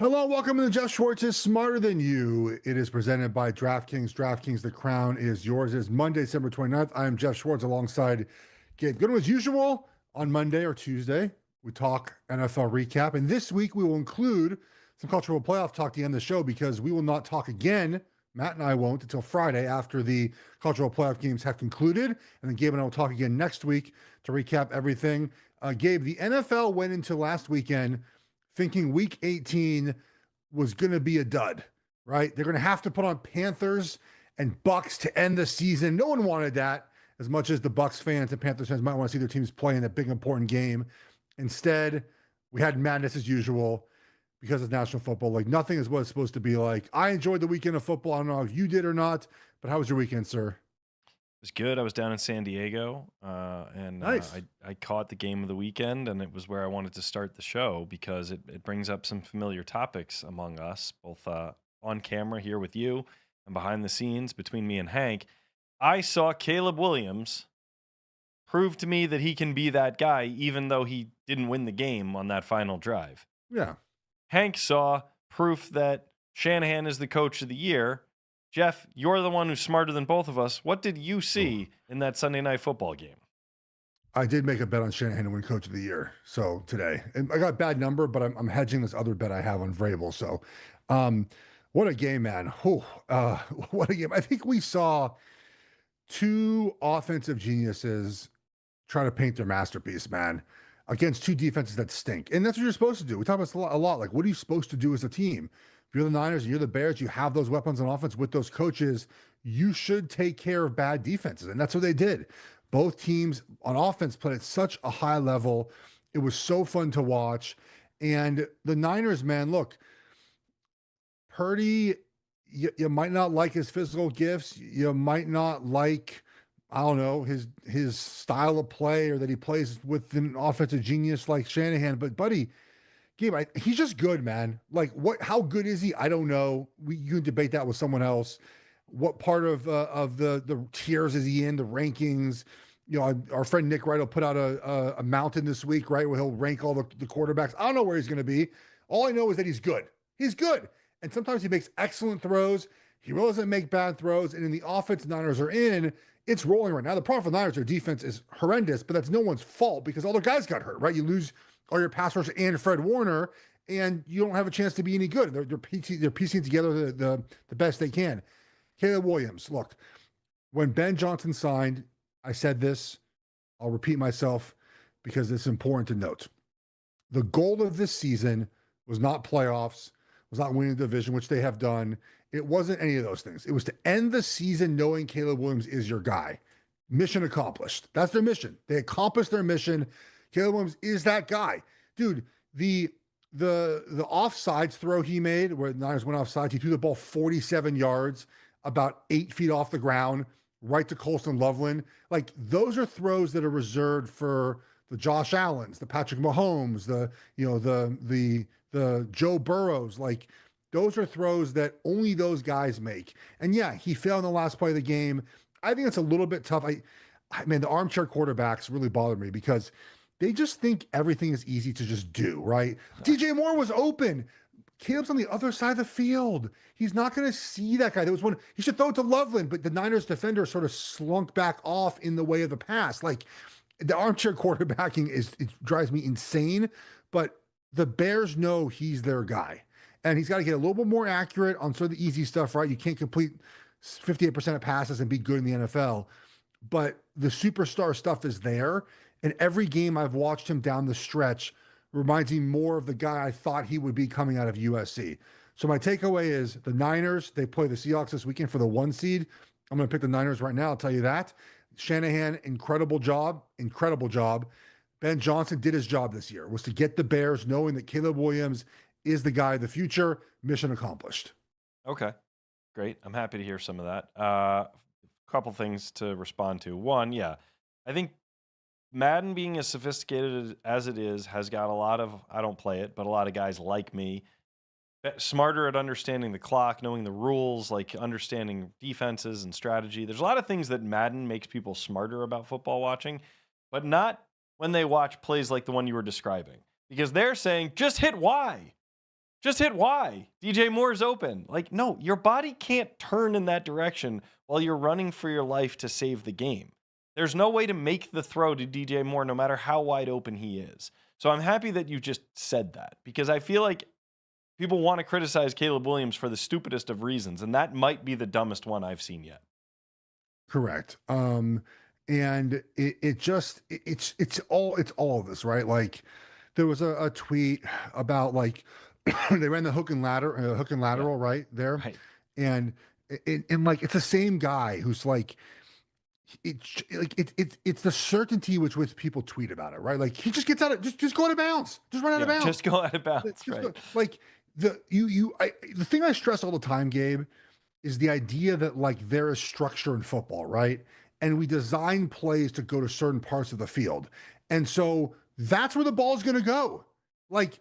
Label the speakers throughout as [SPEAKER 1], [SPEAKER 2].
[SPEAKER 1] Hello, welcome to Geoff Schwartz is Smarter Than You. It is presented by DraftKings. DraftKings, the crown is yours. It is Monday, December 29th. I am Geoff Schwartz alongside Gabe Goodwin. As usual, on Monday or Tuesday, we talk NFL recap. And this week, we will include some cultural playoff talk at the end of the show because we will not talk again. Matt and I won't until Friday after the cultural playoff games have concluded. And then Gabe and I will talk again next week to recap everything. Gabe, the NFL went into last weekend thinking week 18 was going to be a dud, right? They're going to have to put on Panthers and Bucks to end the season. No one wanted that as much as the Bucks fans and Panthers fans might want to see their teams play in that big important game. Instead, we had madness as usual because it's national football. Like nothing is what it's supposed to be like. I enjoyed the weekend of football. I don't know if you did or not, but how was your weekend, sir?
[SPEAKER 2] Was good. I was down in San Diego, and
[SPEAKER 1] Nice.
[SPEAKER 2] I caught the game of the weekend, and it was where I wanted to start the show because it brings up some familiar topics among us, both on camera here with you and behind the scenes between me and Hank. I saw Caleb Williams prove to me that he can be that guy, even though he didn't win the game on that final drive.
[SPEAKER 1] Yeah.
[SPEAKER 2] Hank saw proof that Shanahan is the coach of the year. Jeff, you're the one who's smarter than both of us. What did you
[SPEAKER 1] Ooh.
[SPEAKER 2] see in that Sunday night football game?
[SPEAKER 1] I did make a bet on Shanahan to win Coach of the Year. So today, and I got a bad number, but I'm hedging this other bet I have on Vrabel. So, um, what a game, man! Whew, what a game! I think we saw two offensive geniuses try to paint their masterpiece, man, against two defenses that stink, and that's what you're supposed to do. We talk about this a lot. Like, what are you supposed to do as a team? If you're the Niners and you're the Bears, you have those weapons on offense with those coaches. You should take care of bad defenses, and that's what they did. Both teams on offense played at such a high level. It was so fun to watch. And the Niners, man, look, Purdy, you might not like his physical gifts. You might not like, I don't know, his style of play or that he plays with an offensive genius like Shanahan. But buddy, Gabe, he's just good, man. Like what? How good is he? I don't know. You can debate that with someone else. What part of the tiers is he in? The rankings. You know, our friend Nick Wright will put out a mountain this week, right, where he'll rank all the quarterbacks. I don't know where he's going to be. All I know is that he's good. He's good, and sometimes he makes excellent throws. He really doesn't make bad throws. And in the offense Niners are in, it's rolling right now. The problem for the Niners, their defense is horrendous, but that's no one's fault because all their guys got hurt, right? You lose all your pass rush and Fred Warner, and you don't have a chance to be any good. They're piecing together the best they can. Caleb Williams, look, when Ben Johnson signed, I said this, I'll repeat myself because it's important to note. The goal of this season was not playoffs, was not winning the division, which they have done. It wasn't any of those things. It was to end the season knowing Caleb Williams is your guy. Mission accomplished. That's their mission. They accomplished their mission. Caleb Williams is that guy. Dude, the offsides throw he made, where the Niners went offsides, he threw the ball 47 yards, about 8 feet off the ground, right to Colston Loveland. Like those are throws that are reserved for the Josh Allens, the Patrick Mahomes, the Joe Burrows. Like those are throws that only those guys make. And yeah, he failed in the last play of the game. I think it's a little bit tough. Man, the armchair quarterbacks really bothered me because they just think everything is easy to just do, right? DJ Moore was open. Caleb's on the other side of the field. He's not going to see that guy. There was one, he should throw it to Loveland, but the Niners defender sort of slunk back off in the way of the pass. Like the armchair quarterbacking it drives me insane, but the Bears know he's their guy. And he's got to get a little bit more accurate on sort of the easy stuff, right? You can't complete 58% of passes and be good in the NFL. But the superstar stuff is there. And every game I've watched him down the stretch reminds me more of the guy I thought he would be coming out of USC. So my takeaway is the Niners, they play the Seahawks this weekend for the 1 seed. I'm going to pick the Niners right now. I'll tell you that. Shanahan, incredible job. Incredible job. Ben Johnson did his job this year, was to get the Bears knowing that Caleb Williams is the guy of the future. Mission accomplished.
[SPEAKER 2] Okay, great. I'm happy to hear some of that. Couple things to respond to. One, yeah, I think Madden being as sophisticated as it is has got a lot of, I don't play it, but a lot of guys like me smarter at understanding the clock, knowing the rules, like understanding defenses and strategy. There's a lot of things that Madden makes people smarter about football watching, but not when they watch plays like the one you were describing. Because they're saying, just hit Y. Just hit Y. DJ Moore's open. Like, no, your body can't turn in that direction while you're running for your life to save the game. There's no way to make the throw to DJ Moore no matter how wide open he is. So I'm happy that you just said that because I feel like people want to criticize Caleb Williams for the stupidest of reasons, and that might be the dumbest one I've seen yet.
[SPEAKER 1] Correct. And it's all of this, right? Like there was a tweet about like they ran the hook and
[SPEAKER 2] Yeah,
[SPEAKER 1] lateral right there,
[SPEAKER 2] right.
[SPEAKER 1] and and like it's the same guy who's like it's the certainty which people tweet about it, right? Like he just gets out of just go out of bounds, just run out of
[SPEAKER 2] Yeah,
[SPEAKER 1] bounds.
[SPEAKER 2] just go out of bounds,
[SPEAKER 1] Just
[SPEAKER 2] right?
[SPEAKER 1] like the thing I stress all the time, Gabe, is the idea that like there is structure in football, right? And we design plays to go to certain parts of the field. And so that's where the ball is going to go. Like,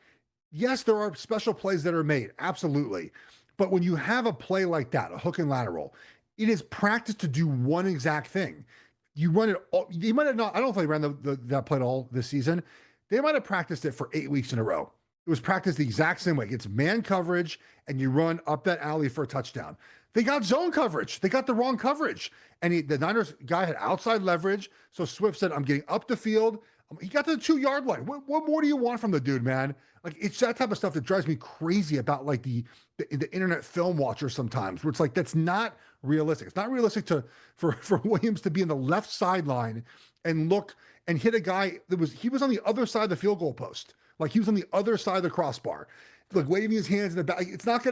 [SPEAKER 1] yes, there are special plays that are made, absolutely. But when you have a play like that, a hook and lateral, it is practice to do one exact thing. You run it all, you might have not, I don't know if they ran that play at all this season. They might have practiced it for 8 weeks in a row. It was practiced the exact same way. It's man coverage, and you run up that alley for a touchdown. They got zone coverage. They got the wrong coverage. And the Niners guy had outside leverage. So Swift said, I'm getting up the field. He got to the 2-yard line. What more do you want from the dude, man? Like, it's that type of stuff that drives me crazy about like the internet film watcher sometimes, where it's like, that's not realistic. It's not realistic for Williams to be in the left sideline and look and hit a guy he was on the other side of the field goal post. Like he was on the other side of the crossbar, like waving his hands in the back. It's not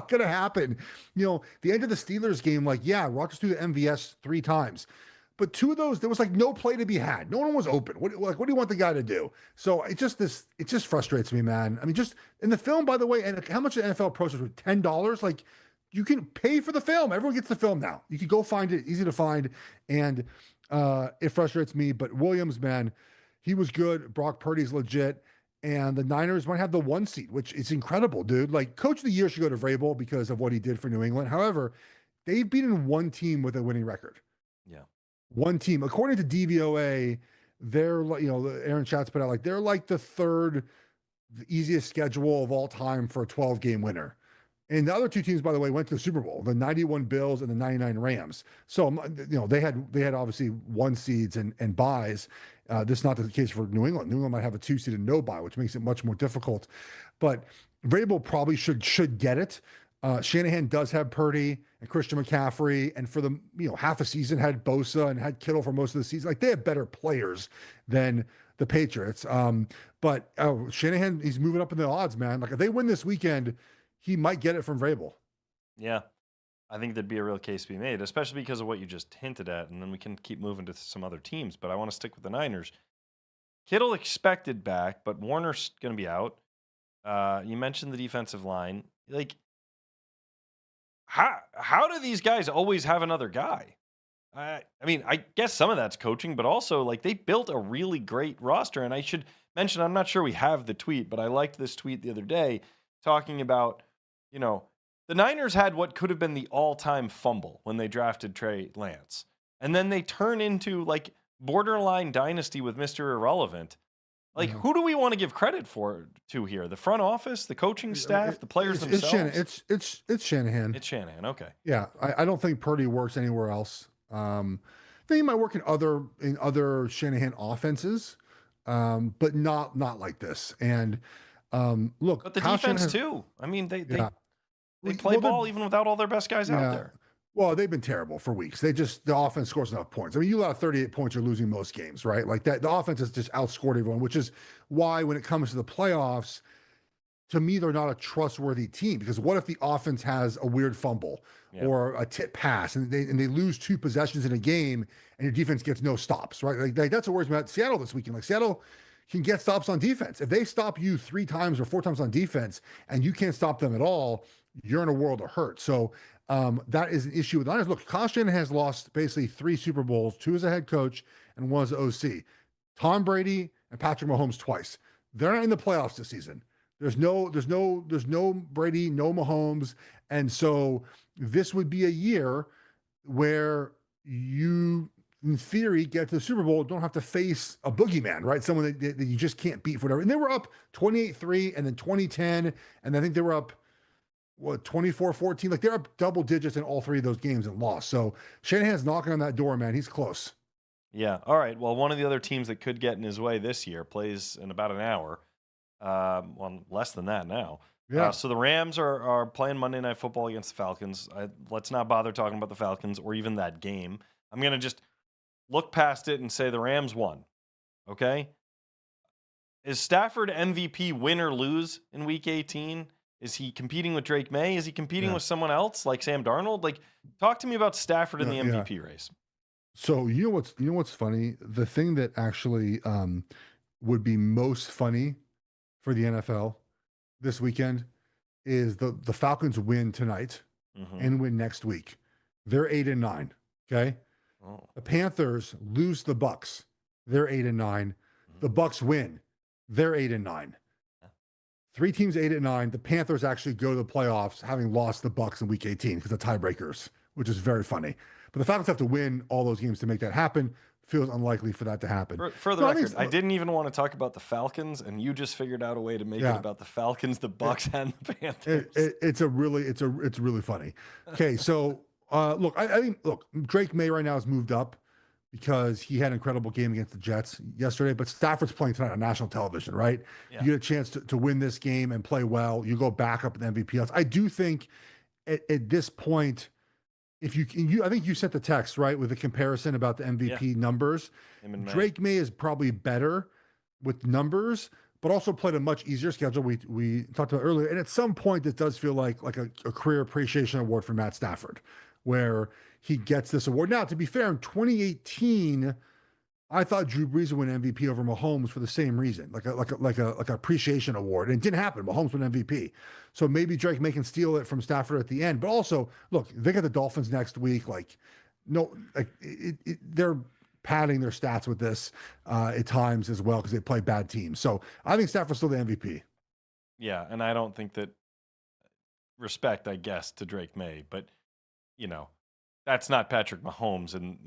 [SPEAKER 1] gonna happen. You know, the end of the Steelers game, like, yeah, Rodgers threw the MVS 3 times, but 2 of those, there was like no play to be had. No one was open. What do you want the guy to do? So it just frustrates me, man. I mean, just in the film, by the way, and how much the NFL Pro was $10? Like, you can pay for the film. Everyone gets the film now. You can go find it, easy to find, and it frustrates me. But Williams, man, he was good. Brock Purdy's legit. And the Niners might have the 1 seed, which is incredible, dude. Like, Coach of the Year should go to Vrabel because of what he did for New England. However, they've beaten 1 team with a winning record.
[SPEAKER 2] Yeah.
[SPEAKER 1] 1 team. According to DVOA, they're like, Aaron Schatz put out, like, they're like the 3rd easiest schedule of all time for a 12-game winner. And the other 2 teams, by the way, went to the Super Bowl, the 91 Bills and the 99 Rams. So, they had obviously 1 seeds and buys. This is not the case for New England. New England might have a 2 seed and no bye, which makes it much more difficult. But Vrabel probably should get it. Shanahan does have Purdy and Christian McCaffrey, and for the half a season had Bosa and had Kittle for most of the season. Like, they have better players than the Patriots. But Shanahan, he's moving up in the odds, man. Like, if they win this weekend, he might get it from Vrabel.
[SPEAKER 2] Yeah. I think there'd be a real case to be made, especially because of what you just hinted at, and then we can keep moving to some other teams. But I want to stick with the Niners. Kittle expected back, but Warner's going to be out. You mentioned the defensive line. Like, how do these guys always have another guy? I mean, I guess some of that's coaching, but also like they built a really great roster. And I should mention, I'm not sure we have the tweet, but I liked this tweet the other day talking about, the Niners had what could have been the all-time fumble when they drafted Trey Lance. And then they turn into like borderline dynasty with Mr. Irrelevant. Like, who do we want to give credit to here? The front office, the coaching staff, the players themselves?
[SPEAKER 1] It's Shanahan.
[SPEAKER 2] It's Shanahan. Okay.
[SPEAKER 1] Yeah. I don't think Purdy works anywhere else. I think he might work in other Shanahan offenses, but not like this. And look,
[SPEAKER 2] but the defense too. I mean, they play ball even without all their best guys out there.
[SPEAKER 1] Well, they've been terrible for weeks. The offense scores enough points. I mean, you allow 38 points, you're losing most games, right? Like that, the offense has just outscored everyone, which is why when it comes to the playoffs, to me, they're not a trustworthy team, because what if the offense has a weird fumble or a tip pass and they lose 2 possessions in a game and your defense gets no stops, right? Like that's what worries me about Seattle this weekend. Like, Seattle can get stops on defense. If they stop you 3 times or 4 times on defense and you can't stop them at all, you're in a world of hurt. So that is an issue with the Niners. Look, Kyle Shanahan has lost basically 3 Super Bowls, 2 as a head coach and 1 as OC. Tom Brady and Patrick Mahomes twice. They're not in the playoffs this season. There's no Brady, no Mahomes. And so this would be a year where you in theory, get to the Super Bowl, don't have to face a boogeyman, right? Someone that you just can't beat for whatever. And they were up 28-3 and then 2010. And I think they were up, 24-14. Like they're up double digits in all three of those games and lost. So Shanahan's knocking on that door, man. He's close.
[SPEAKER 2] Yeah. All right. Well, one of the other teams that could get in his way this year plays in about an hour. Well, less than that now.
[SPEAKER 1] Yeah.
[SPEAKER 2] So the Rams are playing Monday Night Football against the Falcons. Let's not bother talking about the Falcons or even that game. I'm going to just look past it and say the Rams won. Okay? Is Stafford MVP win or lose in Week 18? Is he competing with Drake May? Is he competing with someone else like Sam Darnold? Like, talk to me about Stafford in the MVP race.
[SPEAKER 1] So you know what's funny? The thing that actually would be most funny for the NFL this weekend is the Falcons win tonight and win next week. They're 8-9. Okay.
[SPEAKER 2] Oh.
[SPEAKER 1] The Panthers lose the Bucks. They're 8-9. The Bucks win. They're 8-9. Three teams 8-9. The Panthers actually go to the playoffs, having lost the Bucks in Week 18 because of tiebreakers, which is very funny. But the Falcons have to win all those games to make that happen. Feels unlikely for that to happen.
[SPEAKER 2] For the record, I didn't even want to talk about the Falcons, and you just figured out a way to make it about the Falcons, the Bucks, and the Panthers.
[SPEAKER 1] It's really funny. Okay, so look, I think Drake May right now has moved up because he had an incredible game against the Jets yesterday. But Stafford's playing tonight on national television, right? Yeah. You get a chance to win this game and play well. You go back up in the MVP. I do think at this point, if I think you sent the text, right, with a comparison about the MVP numbers. Drake May is probably better with numbers, but also played a much easier schedule. We talked about earlier. And at some point, it does feel like a career appreciation award for Matt Stafford, where he gets this award. Now, to be fair, in 2018, I thought Drew Brees would win MVP over Mahomes for the same reason, like a appreciation award. And it didn't happen. Mahomes won MVP. So maybe Drake May can steal it from Stafford at the end. But also, look, they got the Dolphins next week. They're padding their stats with this at times as well because they play bad teams. So I think Stafford's still the MVP.
[SPEAKER 2] Yeah, and I don't think that respect, I guess, to Drake May, but that's not Patrick Mahomes, and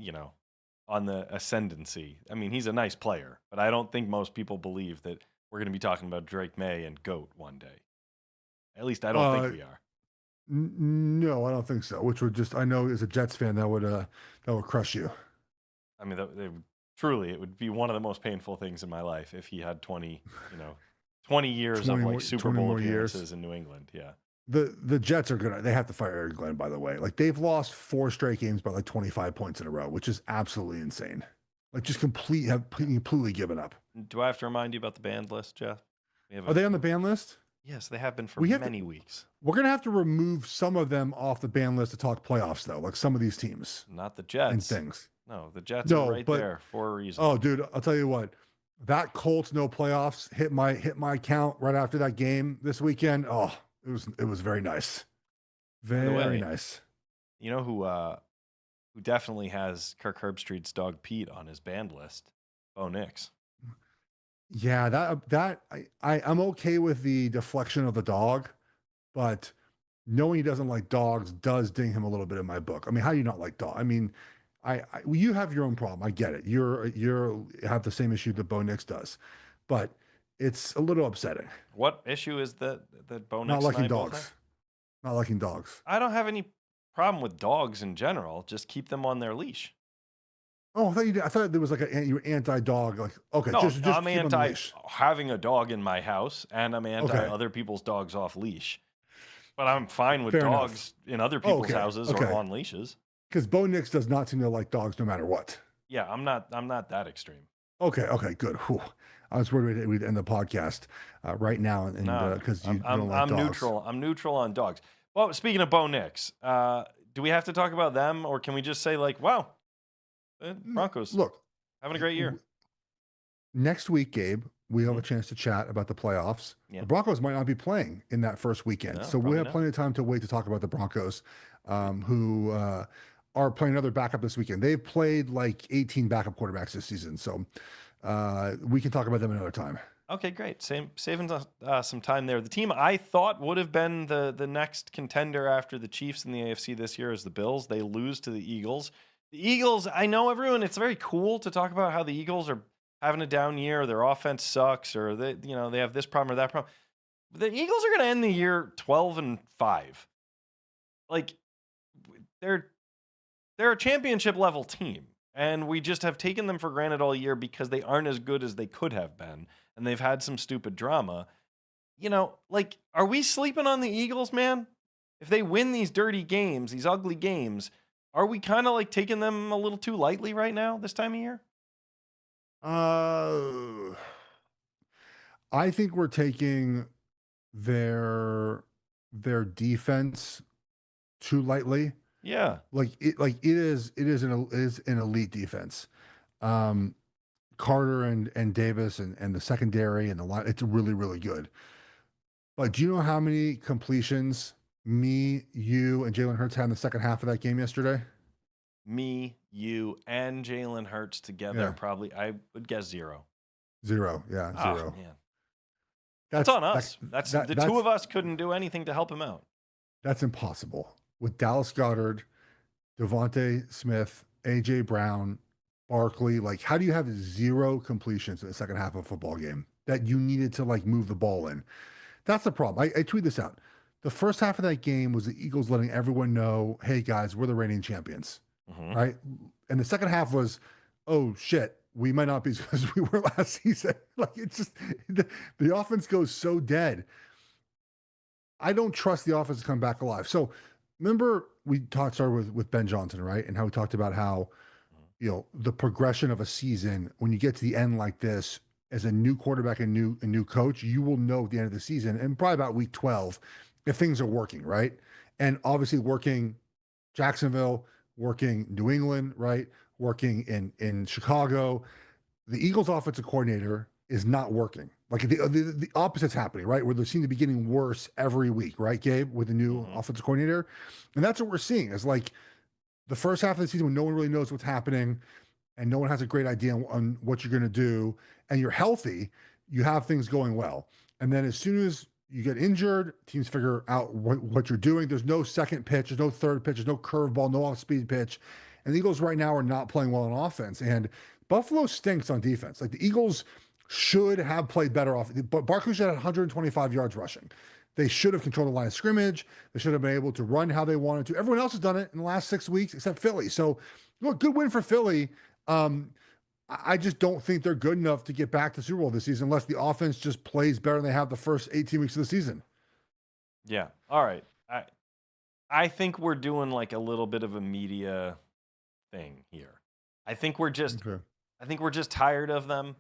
[SPEAKER 2] on the ascendancy. I mean, he's a nice player, but I don't think most people believe that we're going to be talking about Drake May and GOAT one day. At least I don't think we are.
[SPEAKER 1] No, I don't think so. Which would I know as a Jets fan, that would crush you.
[SPEAKER 2] I mean, truly, it would be one of the most painful things in my life if he had 20 years of like Super Bowl appearances in New England. Yeah.
[SPEAKER 1] The Jets are they have to fire Eric Glenn, by the way. Like they've lost 4 straight games by like 25 points in a row, which is absolutely insane. Like just completely given up.
[SPEAKER 2] Do I have to remind you about the banned list, Jeff?
[SPEAKER 1] Are they on the ban list?
[SPEAKER 2] Yes, they have been for many weeks.
[SPEAKER 1] We're gonna have to remove some of them off the ban list to talk playoffs, though. Like some of these teams,
[SPEAKER 2] not the Jets
[SPEAKER 1] and things.
[SPEAKER 2] No, the Jets are right there for a reason.
[SPEAKER 1] Oh, dude, I'll tell you what. That Colts no playoffs hit my account right after that game this weekend. Oh. It was very nice. Very nice.
[SPEAKER 2] You know who definitely has Kirk Herbstreit's dog Pete on his banned list? Bo Nix.
[SPEAKER 1] Yeah, I'm okay with the deflection of the dog, but knowing he doesn't like dogs does ding him a little bit in my book. I mean, how do you not like dogs? I mean, you have your own problem. I get it. You have the same issue that Bo Nix does, but it's a little upsetting.
[SPEAKER 2] What issue is that Bo Nix
[SPEAKER 1] not liking dogs? Not liking dogs.
[SPEAKER 2] I don't have any problem with dogs in general. Just keep them on their leash.
[SPEAKER 1] Oh, I thought there was like you were anti-dog. Like, okay,
[SPEAKER 2] no,
[SPEAKER 1] just
[SPEAKER 2] I'm anti having a dog in my house, and I'm anti other people's dogs off leash. But I'm fine with dogs in other people's houses or on leashes.
[SPEAKER 1] Because Bo Nix does not seem to like dogs no matter what.
[SPEAKER 2] Yeah, I'm not that extreme.
[SPEAKER 1] Okay, good. Whew. I was worried we'd end the podcast right now, and because you don't like dogs.
[SPEAKER 2] Neutral. I'm neutral on dogs. Well, speaking of Bo Nix, do we have to talk about them, or can we just say like, wow, Broncos,
[SPEAKER 1] look,
[SPEAKER 2] having a great year?
[SPEAKER 1] Next week, Gabe, we have a chance to chat about the playoffs. Yeah. The Broncos might not be playing in that first weekend, so we'll have plenty of time to wait to talk about the Broncos, who are playing another backup this weekend. They've played like 18 backup quarterbacks this season, so we can talk about them another time.
[SPEAKER 2] Okay, great. Saving some time there. The team I thought would have been the next contender after the Chiefs in the AFC this year is the Bills. They lose to the Eagles. The Eagles, I know everyone, it's very cool to talk about how the Eagles are having a down year, their offense sucks, or they have this problem or that problem. But the Eagles are going to end the year 12-5. Like they're they're a championship level team, and we just have taken them for granted all year because they aren't as good as they could have been, and they've had some stupid drama. Like, are we sleeping on the Eagles, man? If they win these dirty games, these ugly games, are we kind of like taking them a little too lightly right now this time of year?
[SPEAKER 1] Uh, I think we're taking their their defense too lightly.
[SPEAKER 2] Yeah.
[SPEAKER 1] It is an elite defense. Um, Carter and Davis and the secondary and the line, it's really, really good. But do you know how many completions me, you, and Jalen Hurts had in the second half of that game yesterday?
[SPEAKER 2] Me, you, and Jalen Hurts together,
[SPEAKER 1] Yeah,
[SPEAKER 2] probably, I would guess zero.
[SPEAKER 1] zero. Yeah,
[SPEAKER 2] Oh,
[SPEAKER 1] zero.
[SPEAKER 2] man. That's
[SPEAKER 1] That's
[SPEAKER 2] on
[SPEAKER 1] that
[SPEAKER 2] us. That's
[SPEAKER 1] that
[SPEAKER 2] the two
[SPEAKER 1] that's
[SPEAKER 2] of us couldn't do anything to help him out.
[SPEAKER 1] that's impossible. With Dallas Goddard, Devontae Smith, AJ Brown, Barkley, like how do you have zero completions in the second half of a football game that you needed to like move the ball in? That's the problem. I tweet this out. The first half of that game was the Eagles letting everyone know, hey guys, we're the reigning champions,
[SPEAKER 2] Hmm.
[SPEAKER 1] right? And the second half was, oh shit, we might not be as good as we were last season. Like it's just the offense goes so dead. I don't trust the offense to come back alive. So remember we started with Ben Johnson, right? And how we talked about how the progression of a season when you get to the end like this as a new quarterback and new coach, you will know at the end of the season and probably about week 12 if things are working, right? And obviously working Jacksonville, working New England, right? Working in Chicago, the Eagles offensive coordinator is not working. Like the opposite's happening, right? Where they seem to be getting worse every week, right, Gabe, with the new
[SPEAKER 2] Hmm.
[SPEAKER 1] offensive coordinator. And that's what we're seeing is like the first half of the season when no one really knows what's happening and no one has a great idea on what you're going to do and you're healthy, you have things going well. And then as soon as you get injured, teams figure out what you're doing. There's no second pitch, there's no third pitch, there's no curveball, no off speed pitch. And the Eagles right now are not playing well on offense. And Buffalo stinks on defense. Like the Eagles should have played better off. But Barkley should have 125 yards rushing. They should have controlled the line of scrimmage. They should have been able to run how they wanted to. Everyone else has done it in the last 6 weeks except Philly. So, look, good win for Philly. Um, I just don't think they're good enough to get back to Super Bowl this season unless the offense just plays better than they have the first 18 weeks of the season.
[SPEAKER 2] Yeah. All right. I think we're doing like a little bit of a media thing here. I think we're just
[SPEAKER 1] Okay.
[SPEAKER 2] I think we're just tired of them.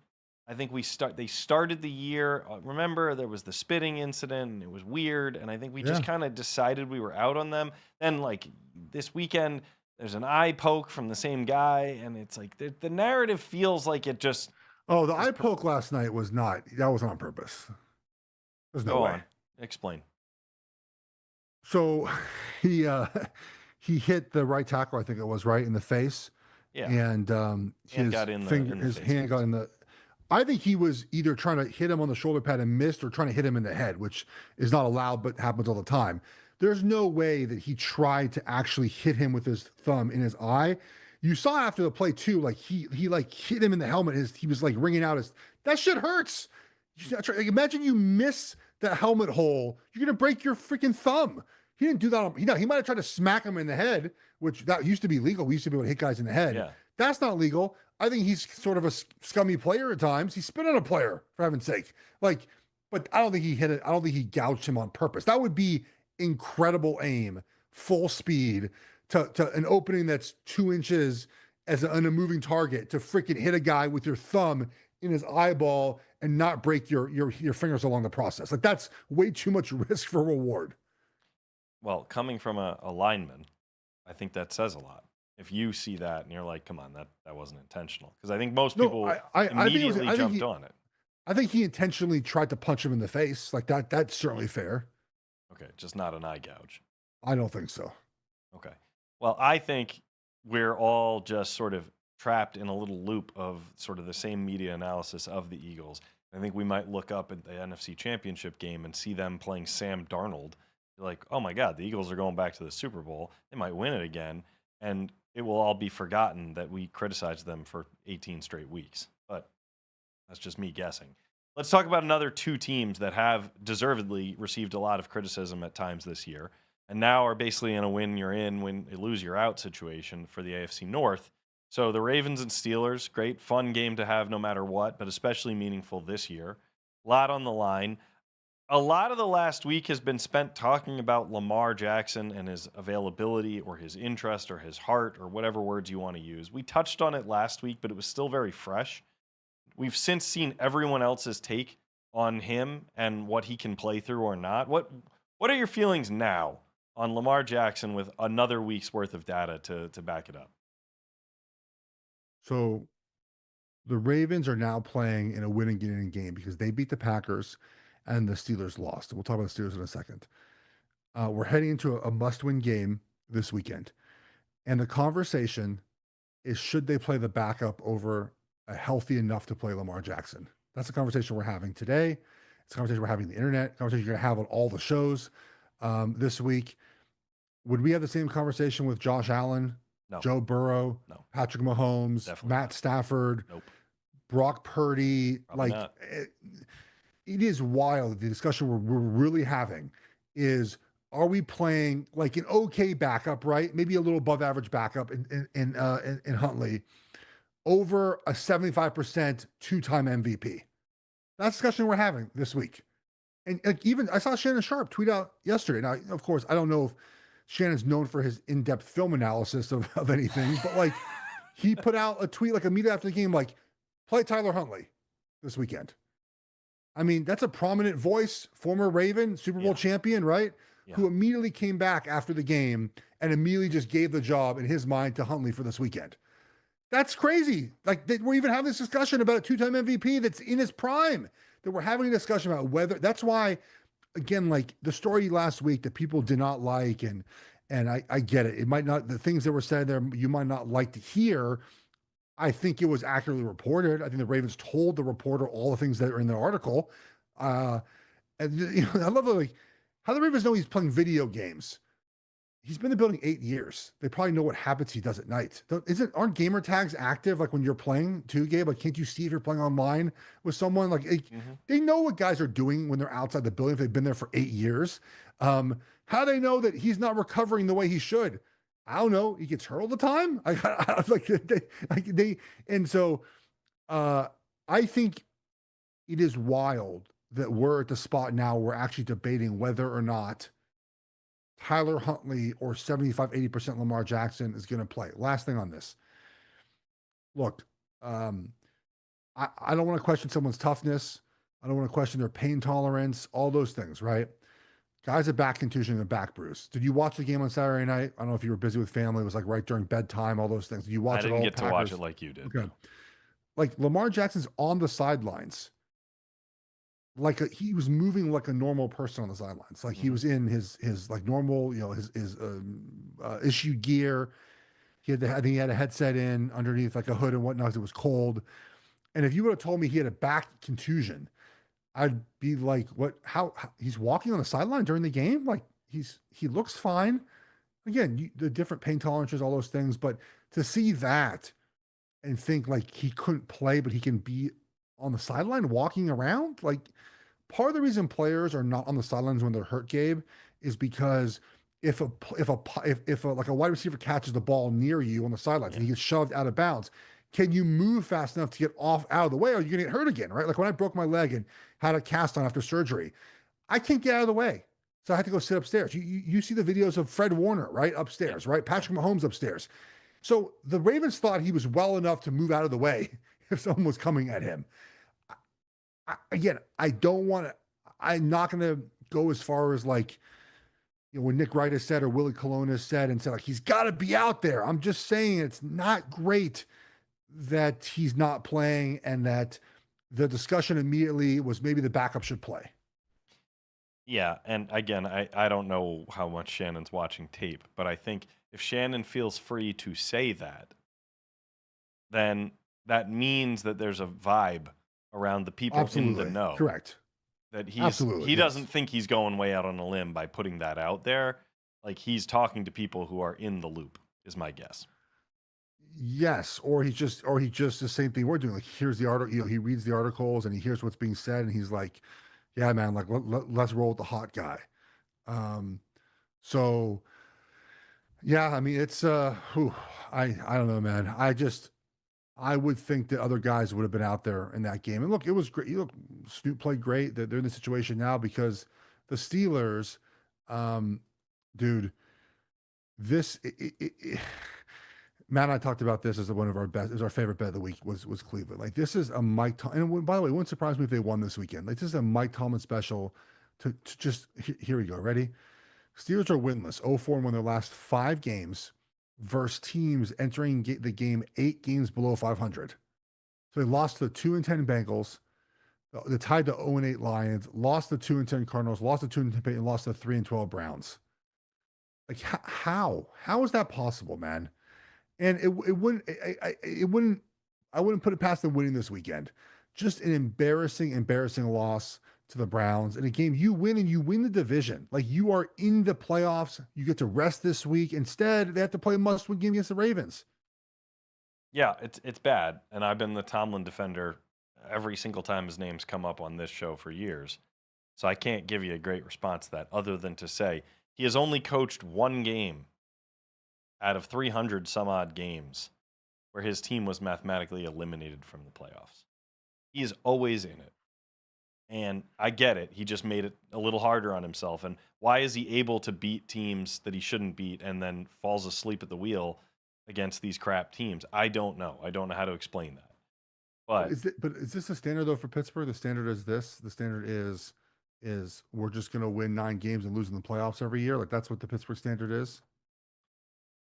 [SPEAKER 2] I think they started the year. Remember, there was the spitting incident, and it was weird. And I think we just
[SPEAKER 1] Yeah.
[SPEAKER 2] kind of decided we were out on them. Then, like this weekend, there's an eye poke from the same guy, and it's like the narrative feels like it just
[SPEAKER 1] Oh, the
[SPEAKER 2] is.
[SPEAKER 1] eye poke last night was not, that wasn't on purpose. There's no
[SPEAKER 2] Go
[SPEAKER 1] way.
[SPEAKER 2] on, explain.
[SPEAKER 1] So he he hit the right tackle, I think it was, right in the face,
[SPEAKER 2] Yeah,
[SPEAKER 1] and
[SPEAKER 2] and got in the
[SPEAKER 1] his
[SPEAKER 2] face,
[SPEAKER 1] hand got in
[SPEAKER 2] basically.
[SPEAKER 1] the. I think he was either trying to hit him on the shoulder pad and missed, or trying to hit him in the head, which is not allowed but happens all the time. There's no way that he tried to actually hit him with his thumb in his eye. You saw after the play too, like he like hit him in the helmet. He was like wringing out his. That shit hurts. Like, imagine you miss that helmet hole. You're gonna break your freaking thumb. He didn't do that. He might have tried to smack him in the head, which that used to be legal. We used to be able to hit guys in the head.
[SPEAKER 2] Yeah,
[SPEAKER 1] That's not legal. I think he's sort of a scummy player at times. He spit on a player, for heaven's sake. Like, but I don't think he hit it. I don't think he gouged him on purpose. That would be incredible aim, full speed to an opening that's 2 inches on a moving target to freaking hit a guy with your thumb in his eyeball and not break your fingers along the process. Like that's way too much risk for reward.
[SPEAKER 2] well, coming from a lineman, I think that says a lot. If you see that and you're like, "Come on, that wasn't intentional," because I think most
[SPEAKER 1] No,
[SPEAKER 2] people
[SPEAKER 1] I think it was.
[SPEAKER 2] immediately jumped on it.
[SPEAKER 1] I think he intentionally tried to punch him in the face. Like that. That's certainly fair.
[SPEAKER 2] Okay, just not an eye gouge.
[SPEAKER 1] I don't think so.
[SPEAKER 2] Okay. Well, I think we're all just sort of trapped in a little loop of sort of the same media analysis of the Eagles. I think we might look up at the NFC Championship game and see them playing Sam Darnold. Like, oh my God, the Eagles are going back to the Super Bowl. They might win it again. And it will all be forgotten that we criticized them for 18 straight weeks. But that's just me guessing. Let's talk about another two teams that have deservedly received a lot of criticism at times this year, and now are basically in a win you're in, win you lose you're out situation for the AFC North. So the Ravens and Steelers, great fun game to have no matter what, but especially meaningful this year. A lot on the line. A lot of the last week has been spent talking about Lamar Jackson and his availability or his interest or his heart or whatever words you want to use. We touched on it last week, but it was still very fresh. We've since seen everyone else's take on him and what he can play through or not. What are your feelings now on Lamar Jackson with another week's worth of data to back it up?
[SPEAKER 1] So the Ravens are now playing in a winning game because they beat the Packers and the Steelers lost. We'll talk about the Steelers in a second. We're heading into a must-win game this weekend. And the conversation is, should they play the backup over a healthy enough to play Lamar Jackson? That's the conversation we're having today. It's a conversation we're having on the internet, conversation you're going to have on all the shows this week. Would we have the same conversation with Josh Allen,
[SPEAKER 2] No.
[SPEAKER 1] Joe Burrow,
[SPEAKER 2] No.
[SPEAKER 1] Patrick Mahomes,
[SPEAKER 2] Definitely
[SPEAKER 1] Matt
[SPEAKER 2] not.
[SPEAKER 1] Stafford,
[SPEAKER 2] Nope.
[SPEAKER 1] Brock Purdy?
[SPEAKER 2] Probably not.
[SPEAKER 1] It is wild. The discussion we're really having is, are we playing like an okay backup, right? Maybe a little above average backup in Huntley over a 75% two-time MVP? That's the discussion we're having this week. And like, even I saw Shannon Sharp tweet out yesterday. Now, of course, I don't know if Shannon's known for his in-depth film analysis of anything, but like he put out a tweet like immediately after the game, like, play Tyler Huntley this weekend. I mean, that's a prominent voice, former Raven, Super Bowl champion, right? Yeah. Who immediately came back after the game and immediately just gave the job in his mind to Huntley for this weekend. That's crazy. Like, we're even having this discussion about a two-time MVP that's in his prime, that we're having a discussion about whether. That's why, again, like the story last week that people did not like, and I get it. It might not, the things that were said there, you might not like to hear. I think it was accurately reported. I think the Ravens told the reporter all the things that are in the article. And I love like how the Ravens know he's playing video games. He's been in the building 8 years. They probably know what habits he does at night. Aren't gamer tags active like when you're playing too, Gabe? Like, can't you see if you're playing online with someone? Like, they know what guys are doing when they're outside the building if they've been there for 8 years. How do they know that he's not recovering the way he should? I don't know. He gets hurt all the time. And so I think it is wild that we're at the spot now where we're actually debating whether or not Tyler Huntley or 75-80% Lamar Jackson is going to play. Last thing on this. Look, I don't want to question someone's toughness. I don't want to question their pain tolerance, all those things, right? Guys, a back contusion and a back bruise. Did you watch the game on Saturday night? I don't know if you were busy with family. It was like right during bedtime, all those things. Did you watch it all?
[SPEAKER 2] I didn't get to watch it like you did.
[SPEAKER 1] Okay. Like Lamar Jackson's on the sidelines. Like he was moving like a normal person on the sidelines. Like he was in his like normal, his issued gear. I think he had a headset in underneath like a hood and whatnot because it was cold. And if you would have told me he had a back contusion, I'd be like, what, how he's walking on the sideline during the game? Like he looks fine. Again, the different pain tolerances, all those things, but to see that and think like he couldn't play, but he can be on the sideline walking around, like part of the reason players are not on the sidelines when they're hurt, Gabe, is because if a like a wide receiver catches the ball near you on the sidelines and he gets shoved out of bounds, can you move fast enough to get out of the way, or are you going to get hurt again, right? Like when I broke my leg and had a cast on after surgery, I can't get out of the way. So I had to go sit upstairs. You see the videos of Fred Warner, right? Upstairs, right? Patrick Mahomes upstairs. So the Ravens thought he was well enough to move out of the way if someone was coming at him. Again, I'm not going to go as far as like, when Nick Wright has said or Willie Colon has said and said, like, he's got to be out there. I'm just saying it's not great that he's not playing and that the discussion immediately was maybe the backup should play.
[SPEAKER 2] Yeah, and again, I don't know how much Shannon's watching tape, but I think if Shannon feels free to say that, then that means that there's a vibe around the people in the know.
[SPEAKER 1] Correct.
[SPEAKER 2] That he doesn't think he's going way out on a limb by putting that out there. Like he's talking to people who are in the loop, is my guess.
[SPEAKER 1] Yes, or he just the same thing we're doing. Like, here's the article, he reads the articles and he hears what's being said, and he's like, "Yeah, man, like let's roll with the hot guy." Um, so yeah, I mean, it's I don't know, man. I would think that other guys would have been out there in that game. And look, it was great. Look, Snoop played great. They're in the situation now because the Steelers, um, dude, this Matt and I talked about this as one of our best, as our favorite bet of the week was Cleveland. Like, this is a and by the way, it wouldn't surprise me if they won this weekend. Like, this is a Mike Tomlin special. To just here we go. Ready? Steelers are winless, 0-4 and won their last 5 games versus teams entering the game 8 games below 500. So they lost to the 2-10 Bengals, they tied the 0-8 Lions, lost the 2-10 Cardinals, lost the 2-10 Patriots, and lost the 3-12 Browns. Like, how is that possible, man? And it wouldn't I wouldn't put it past them winning this weekend. Just an embarrassing loss to the Browns in a game you win, and you win the division. Like, you are in the playoffs. You get to rest this week. Instead, they have to play a must-win game against the Ravens.
[SPEAKER 2] Yeah, it's bad, and I've been the Tomlin defender every single time his name's come up on this show for years. So I can't give you a great response to that other than to say he has only coached one game out of 300 some odd games where his team was mathematically eliminated from the playoffs. He is always in it. And I get it. He just made it a little harder on himself. And why is he able to beat teams that he shouldn't beat and then falls asleep at the wheel against these crap teams? I don't know. I don't know how to explain that. But
[SPEAKER 1] But is this the standard though for Pittsburgh? The standard is this. The standard is we're just going to win 9 games and lose in the playoffs every year. Like, that's what the Pittsburgh standard is.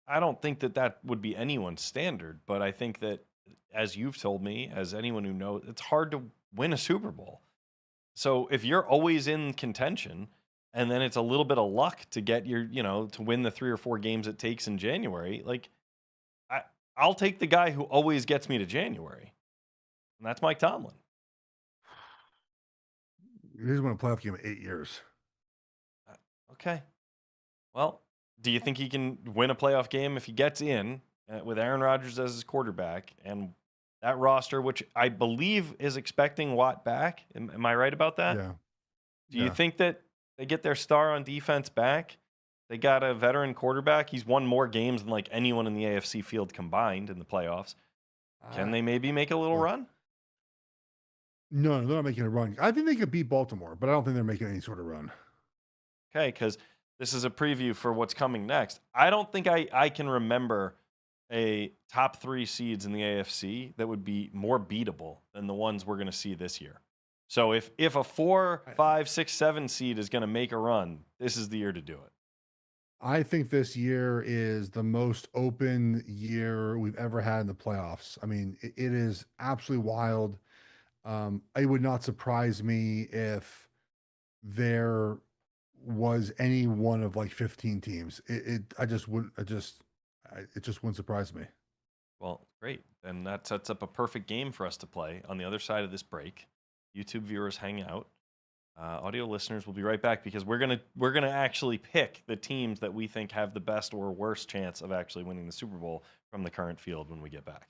[SPEAKER 2] I don't think that that would be anyone's standard. But I think that, as you've told me, as anyone who knows, it's hard to win a Super Bowl. So if you're always in contention and then it's a little bit of luck to get to win the 3 or 4 games it takes in January, like I I'll take the guy who always gets me to January. And that's Mike Tomlin.
[SPEAKER 1] He's won a playoff game in 8 years.
[SPEAKER 2] Uh, Okay. Well, do you think he can win a playoff game if he gets in with Aaron Rodgers as his quarterback and that roster, which I believe is expecting Watt back? Am I right about that?
[SPEAKER 1] Yeah,
[SPEAKER 2] Do you
[SPEAKER 1] yeah.
[SPEAKER 2] think that they get their star on defense back? They got a veteran quarterback. He's won more games than like anyone in the AFC field combined in the playoffs. Can
[SPEAKER 1] I
[SPEAKER 2] they maybe make a little
[SPEAKER 1] look.
[SPEAKER 2] run?
[SPEAKER 1] No, they're not making a run. I think they could beat Baltimore, but I don't think they're making any sort of run.
[SPEAKER 2] Okay, because this is a preview for what's coming next. I don't think I can remember a top 3 seeds in the AFC that would be more beatable than the ones we're going to see this year. So if a 4,
[SPEAKER 1] I,
[SPEAKER 2] 5, 6, 7 seed is going to make a run, this is the year to do it.
[SPEAKER 1] I think this year is the most open year we've ever had in the playoffs. I mean, it is absolutely wild. It would not surprise me if there was any one of like 15 teams. I just wouldn't, it just wouldn't surprise me.
[SPEAKER 2] Well, great. Then that sets up a perfect game for us to play on the other side of this break. YouTube viewers hang out. Audio listeners will be right back because we're gonna actually pick the teams that we think have the best or worst chance of actually winning the Super Bowl from the current field when we get back.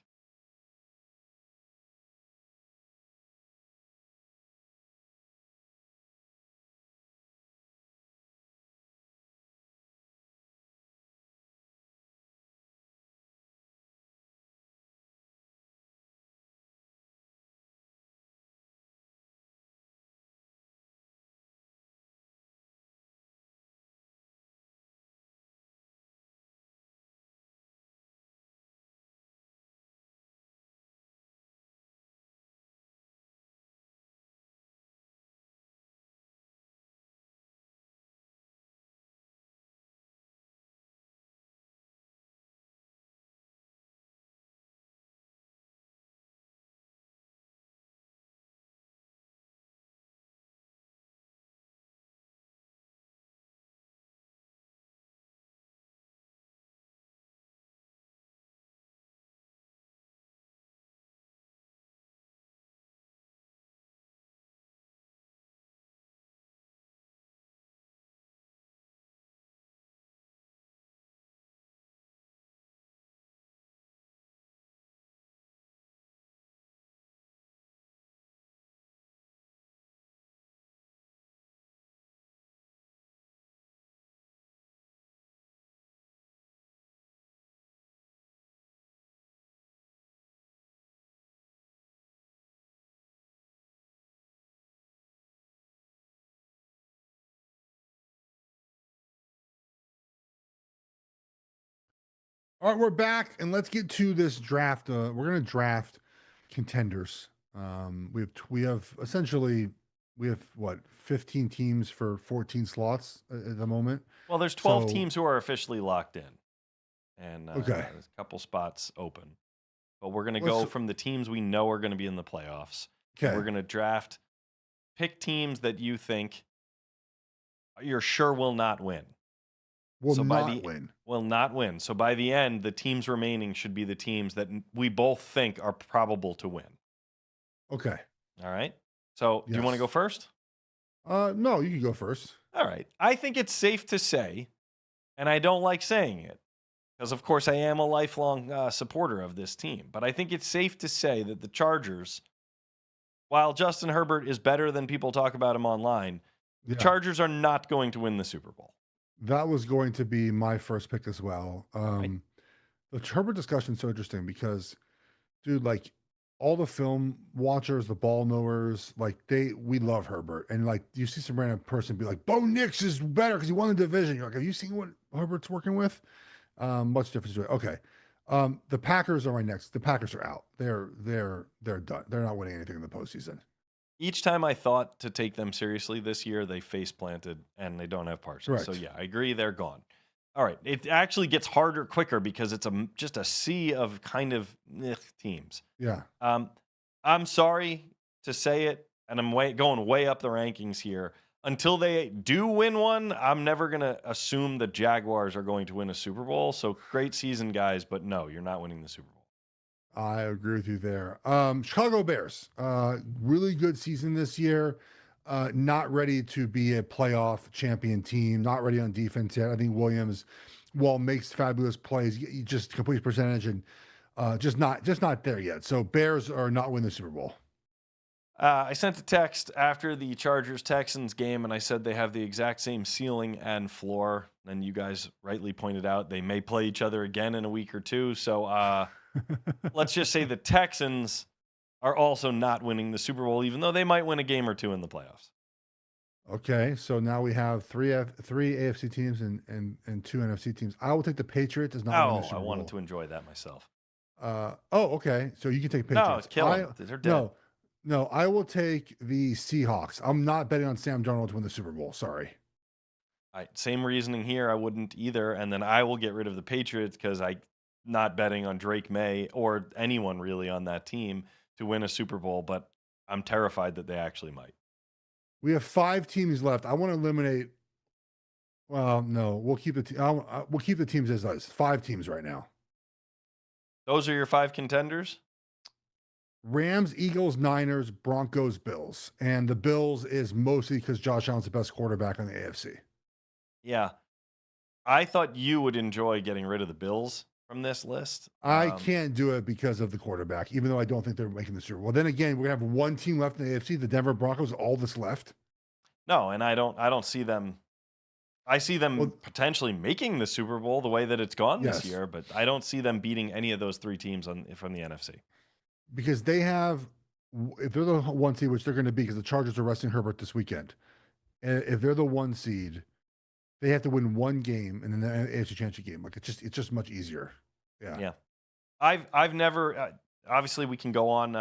[SPEAKER 1] All right, we're back, and let's get to this draft. We're gonna draft contenders. We have essentially we have what 15 teams for 14 slots at the moment.
[SPEAKER 2] Well, there's 12
[SPEAKER 1] So
[SPEAKER 2] teams who are officially locked in, and
[SPEAKER 1] okay,
[SPEAKER 2] there's a couple spots open. But we're going to
[SPEAKER 1] let's
[SPEAKER 2] go from the teams we know are going to be in the playoffs, and we're
[SPEAKER 1] okay.
[SPEAKER 2] going to pick teams that you think you're sure will not win.
[SPEAKER 1] Will
[SPEAKER 2] So by
[SPEAKER 1] not
[SPEAKER 2] the
[SPEAKER 1] win.
[SPEAKER 2] will not win. So by the end, the teams remaining should be the teams that we both think are probable to win.
[SPEAKER 1] Okay.
[SPEAKER 2] All right. So do you want to go
[SPEAKER 1] Yes.
[SPEAKER 2] first?
[SPEAKER 1] No, you can go first.
[SPEAKER 2] All right. I think it's safe to say, and I don't like saying it because, of course, I am a lifelong supporter of this team, but I think it's safe to say that the Chargers, while Justin Herbert is better than people talk about him online, the
[SPEAKER 1] Yeah,
[SPEAKER 2] Chargers are not going to win the Super Bowl.
[SPEAKER 1] that was going to be my first pick as well.
[SPEAKER 2] Right?
[SPEAKER 1] The Herbert discussion is so interesting because, dude, like all the film watchers, the ball knowers, like we love Herbert, and like you see some random person be like, "Bo Nix is better because he won the division." You're like, "Have you seen what Herbert's working with?" Much different story. Okay, the Packers are right next. The Packers are out. They're done. They're not winning anything in the postseason.
[SPEAKER 2] Each time I thought to take them seriously this year, they face planted and they don't have Parsons. So
[SPEAKER 1] Correct.
[SPEAKER 2] yeah, I agree they're gone. All right, it actually gets harder quicker because it's just a sea of kind of teams.
[SPEAKER 1] Yeah.
[SPEAKER 2] Um, I'm sorry to say it, and I'm going way up the rankings here. Until they do win one, I'm never going to assume the Jaguars are going to win a Super Bowl. So great season, guys, but no, you're not winning the Super Bowl.
[SPEAKER 1] I agree with you there. Chicago Bears, really good season this year. Not ready to be a playoff champion team. Not ready on defense yet. I think Williams, while makes fabulous plays, he just complete percentage and just not there yet. So Bears are not winning the Super Bowl.
[SPEAKER 2] I sent a text after the Chargers Texans game, and I said they have the exact same ceiling and floor. And you guys rightly pointed out they may play each other again in a week or two. So let's just say the Texans are also not winning the Super Bowl, even though they might win a game or two in the playoffs.
[SPEAKER 1] Okay, so now we have three AFC teams and two NFC teams. I will take the Patriots as not winning the
[SPEAKER 2] Oh, I
[SPEAKER 1] Super
[SPEAKER 2] wanted
[SPEAKER 1] Bowl.
[SPEAKER 2] to enjoy that myself.
[SPEAKER 1] Okay. So you can take
[SPEAKER 2] No,
[SPEAKER 1] Patriots.
[SPEAKER 2] kill them. They're dead.
[SPEAKER 1] No, no, I will take the Seahawks. I'm not betting on Sam Darnold to win the Super Bowl. Sorry.
[SPEAKER 2] All right, same reasoning here. I wouldn't either. And then I will get rid of the Patriots because I'm not betting on Drake May or anyone really on that team to win a Super Bowl, but I'm terrified that they actually might.
[SPEAKER 1] We have five teams left. I want to eliminate. Well, no, we'll keep the teams as is. Five teams right now.
[SPEAKER 2] Those are your five contenders?
[SPEAKER 1] Rams, Eagles, Niners, Broncos, Bills, and the Bills is mostly because Josh Allen's the best quarterback in the AFC.
[SPEAKER 2] Yeah. I thought you would enjoy getting rid of the Bills from this list.
[SPEAKER 1] I can't do it because of the quarterback, even though I don't think they're making the Super Bowl. Then again, we have one team left in the AFC, the Denver Broncos, all that's left.
[SPEAKER 2] No, and I don't see them. I see them
[SPEAKER 1] Well,
[SPEAKER 2] potentially making the Super Bowl the way that it's gone this
[SPEAKER 1] yes,
[SPEAKER 2] year, but I don't see them beating any of those three teams from the NFC.
[SPEAKER 1] because they have, if they're the one seed, which they're going to be, because the Chargers are resting Herbert this weekend. If they're the one seed, they have to win one game and then the AFC Championship game. Like it's just much easier. Yeah.
[SPEAKER 2] Yeah. I've never obviously we can go on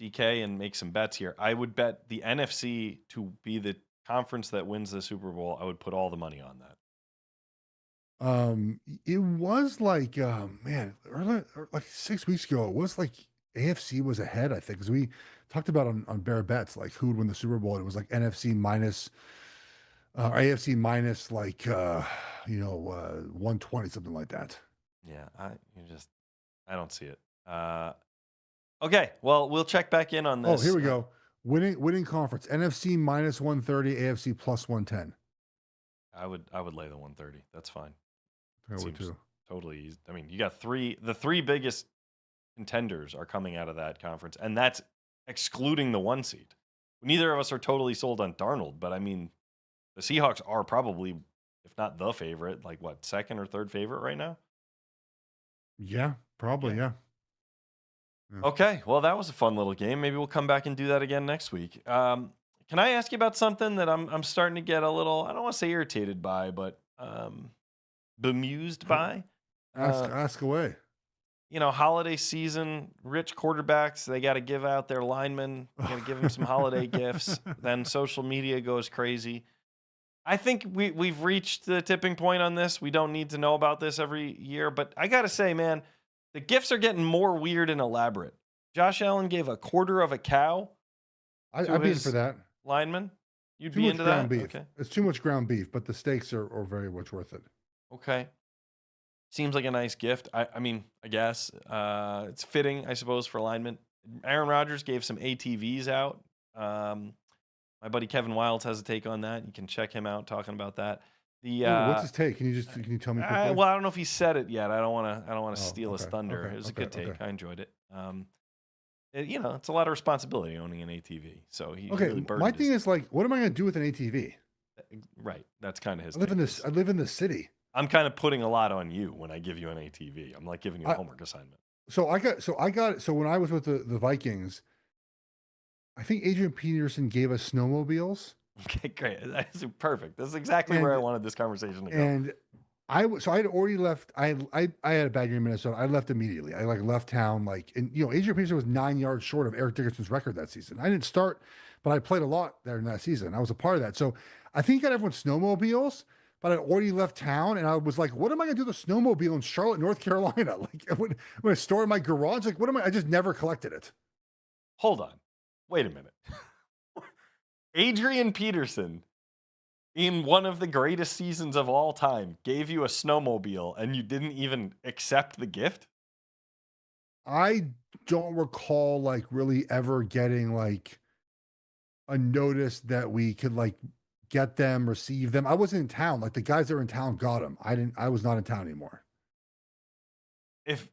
[SPEAKER 2] DK and make some bets here. I would bet the NFC to be the conference that wins the Super Bowl. I would put all the money on that.
[SPEAKER 1] It was like, man, like 6 weeks ago, it was like AFC was ahead, I think, because we talked about on Bear Bets, like who would win the Super Bowl. It was like NFC minus, AFC minus like, 120, something like that.
[SPEAKER 2] Yeah, I don't see it. Okay, well, we'll check back in on
[SPEAKER 1] Oh,
[SPEAKER 2] this.
[SPEAKER 1] here we go. Winning conference, NFC minus 130, AFC plus 110.
[SPEAKER 2] I would lay the 130. That's fine.
[SPEAKER 1] I would
[SPEAKER 2] Seems
[SPEAKER 1] too.
[SPEAKER 2] totally easy. I mean, you got the three biggest contenders are coming out of that conference, and that's excluding the one seed. Neither of us are totally sold on Darnold, but I mean, the Seahawks are probably, if not the favorite, like what, second or third favorite right now?
[SPEAKER 1] Yeah, probably. Yeah.
[SPEAKER 2] Okay, well, that was a fun little game. Maybe we'll come back and do that again next week. Can I ask you about something that I'm starting to get a little, I don't want to say irritated by, but bemused by?
[SPEAKER 1] Ask away.
[SPEAKER 2] Holiday season, rich quarterbacks, they got to give out their linemen, got to give them some holiday gifts. Then social media goes crazy. I think we've reached the tipping point on this. We don't need to know about this every year, but I got to say, man, the gifts are getting more weird and elaborate. Josh Allen gave a quarter of a cow to
[SPEAKER 1] I'd be in for
[SPEAKER 2] his
[SPEAKER 1] that.
[SPEAKER 2] lineman. You'd
[SPEAKER 1] Too
[SPEAKER 2] be
[SPEAKER 1] much
[SPEAKER 2] into
[SPEAKER 1] ground
[SPEAKER 2] that?
[SPEAKER 1] beef.
[SPEAKER 2] Okay.
[SPEAKER 1] It's too much ground beef, but the steaks are very much worth it.
[SPEAKER 2] Okay. Seems like a nice gift. I mean, I guess it's fitting, I suppose, for alignment. Aaron Rodgers gave some ATVs out. My buddy Kevin Wilds has a take on that. You can check him out talking about that. The
[SPEAKER 1] What's his take? Can you tell me quickly?
[SPEAKER 2] well, I don't know if he said it yet. I don't want to
[SPEAKER 1] Oh,
[SPEAKER 2] steal his
[SPEAKER 1] okay,
[SPEAKER 2] thunder.
[SPEAKER 1] okay,
[SPEAKER 2] It was a
[SPEAKER 1] okay,
[SPEAKER 2] good take.
[SPEAKER 1] okay.
[SPEAKER 2] I enjoyed it. It's a lot of responsibility owning an ATV. So he
[SPEAKER 1] Okay,
[SPEAKER 2] really
[SPEAKER 1] my
[SPEAKER 2] burdened
[SPEAKER 1] thing is like, what am I going to do with an ATV?
[SPEAKER 2] right. That's kind of his
[SPEAKER 1] I live
[SPEAKER 2] take.
[SPEAKER 1] in this. I live in the city.
[SPEAKER 2] I'm kind of putting a lot on you when I give you an ATV. I'm like giving you a homework assignment.
[SPEAKER 1] So when I was with the Vikings, I think Adrian Peterson gave us snowmobiles.
[SPEAKER 2] Okay, great. That's perfect. That's exactly where I wanted this conversation to go.
[SPEAKER 1] And so I had already left. I had a bad year in Minnesota. I left immediately. I left town. And Adrian Peterson was 9 yards short of Eric Dickerson's record that season. I didn't start, but I played a lot there in that season. I was a part of that. So I think he got everyone snowmobiles, but I already left town, and I was like, what am I going to do with a snowmobile in Charlotte, North Carolina? Like, I'm going to store in my garage. Like, what am I? I just never collected it.
[SPEAKER 2] Hold on. Wait a minute. Adrian Peterson, in one of the greatest seasons of all time, gave you a snowmobile and you didn't even accept the gift?
[SPEAKER 1] I don't recall really ever getting a notice that we could get them, receive them. I wasn't in town. Like the guys that were in town got them. I was not in town anymore.
[SPEAKER 2] If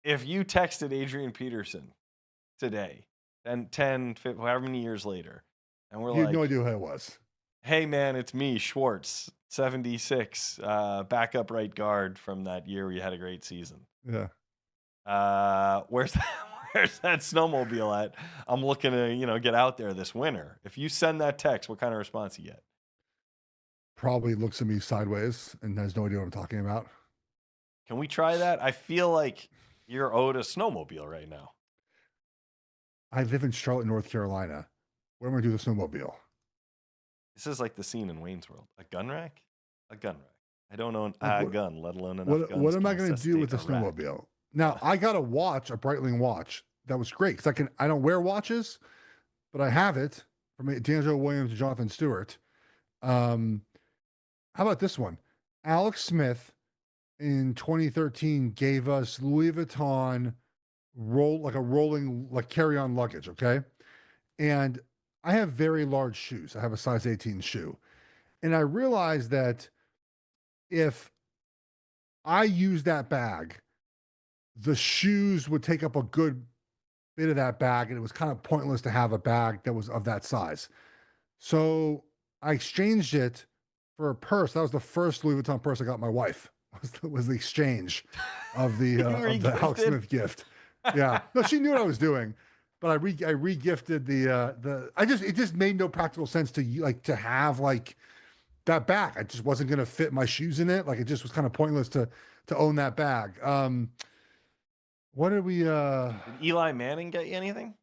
[SPEAKER 2] you texted Adrian Peterson today, and 10, 15, however many years later, and we're
[SPEAKER 1] You
[SPEAKER 2] like,
[SPEAKER 1] had no idea who it was.
[SPEAKER 2] hey man, it's me, Schwartz, 76, backup right guard from that year where you had a great season.
[SPEAKER 1] Yeah.
[SPEAKER 2] Where's that snowmobile at? I'm looking to, get out there this winter. If you send that text, what kind of response you get?
[SPEAKER 1] Probably looks at me sideways and has no idea what I'm talking about.
[SPEAKER 2] Can we try that? I feel like you're owed a snowmobile right now.
[SPEAKER 1] I live in Charlotte, North Carolina. What am I going to do with a snowmobile?
[SPEAKER 2] This is like the scene in Wayne's World. A gun rack? A gun rack. I don't own a gun, let alone enough guns.
[SPEAKER 1] What am I going to do with the snowmobile? Now, I got a watch, a Breitling watch. That was great because I don't wear watches, but I have it from D'Angelo Williams and Jonathan Stewart. How about this one? Alex Smith in 2013 gave us Louis Vuitton rolling carry-on luggage, okay? And I have very large shoes. I have a size 18 shoe. And I realized that if I use that bag, the shoes would take up a good bit of that bag, and it was kind of pointless to have a bag that was of that size. So I exchanged it for a purse. That was the first Louis Vuitton purse I got my wife. Was the exchange of the Alex Smith gift. Yeah, no, she knew what I was doing, but I re-gifted the. It just made no practical sense to have that bag. I just wasn't going to fit my shoes in it. It just was kind of pointless to own that bag. What did we?
[SPEAKER 2] Did Eli Manning get you anything?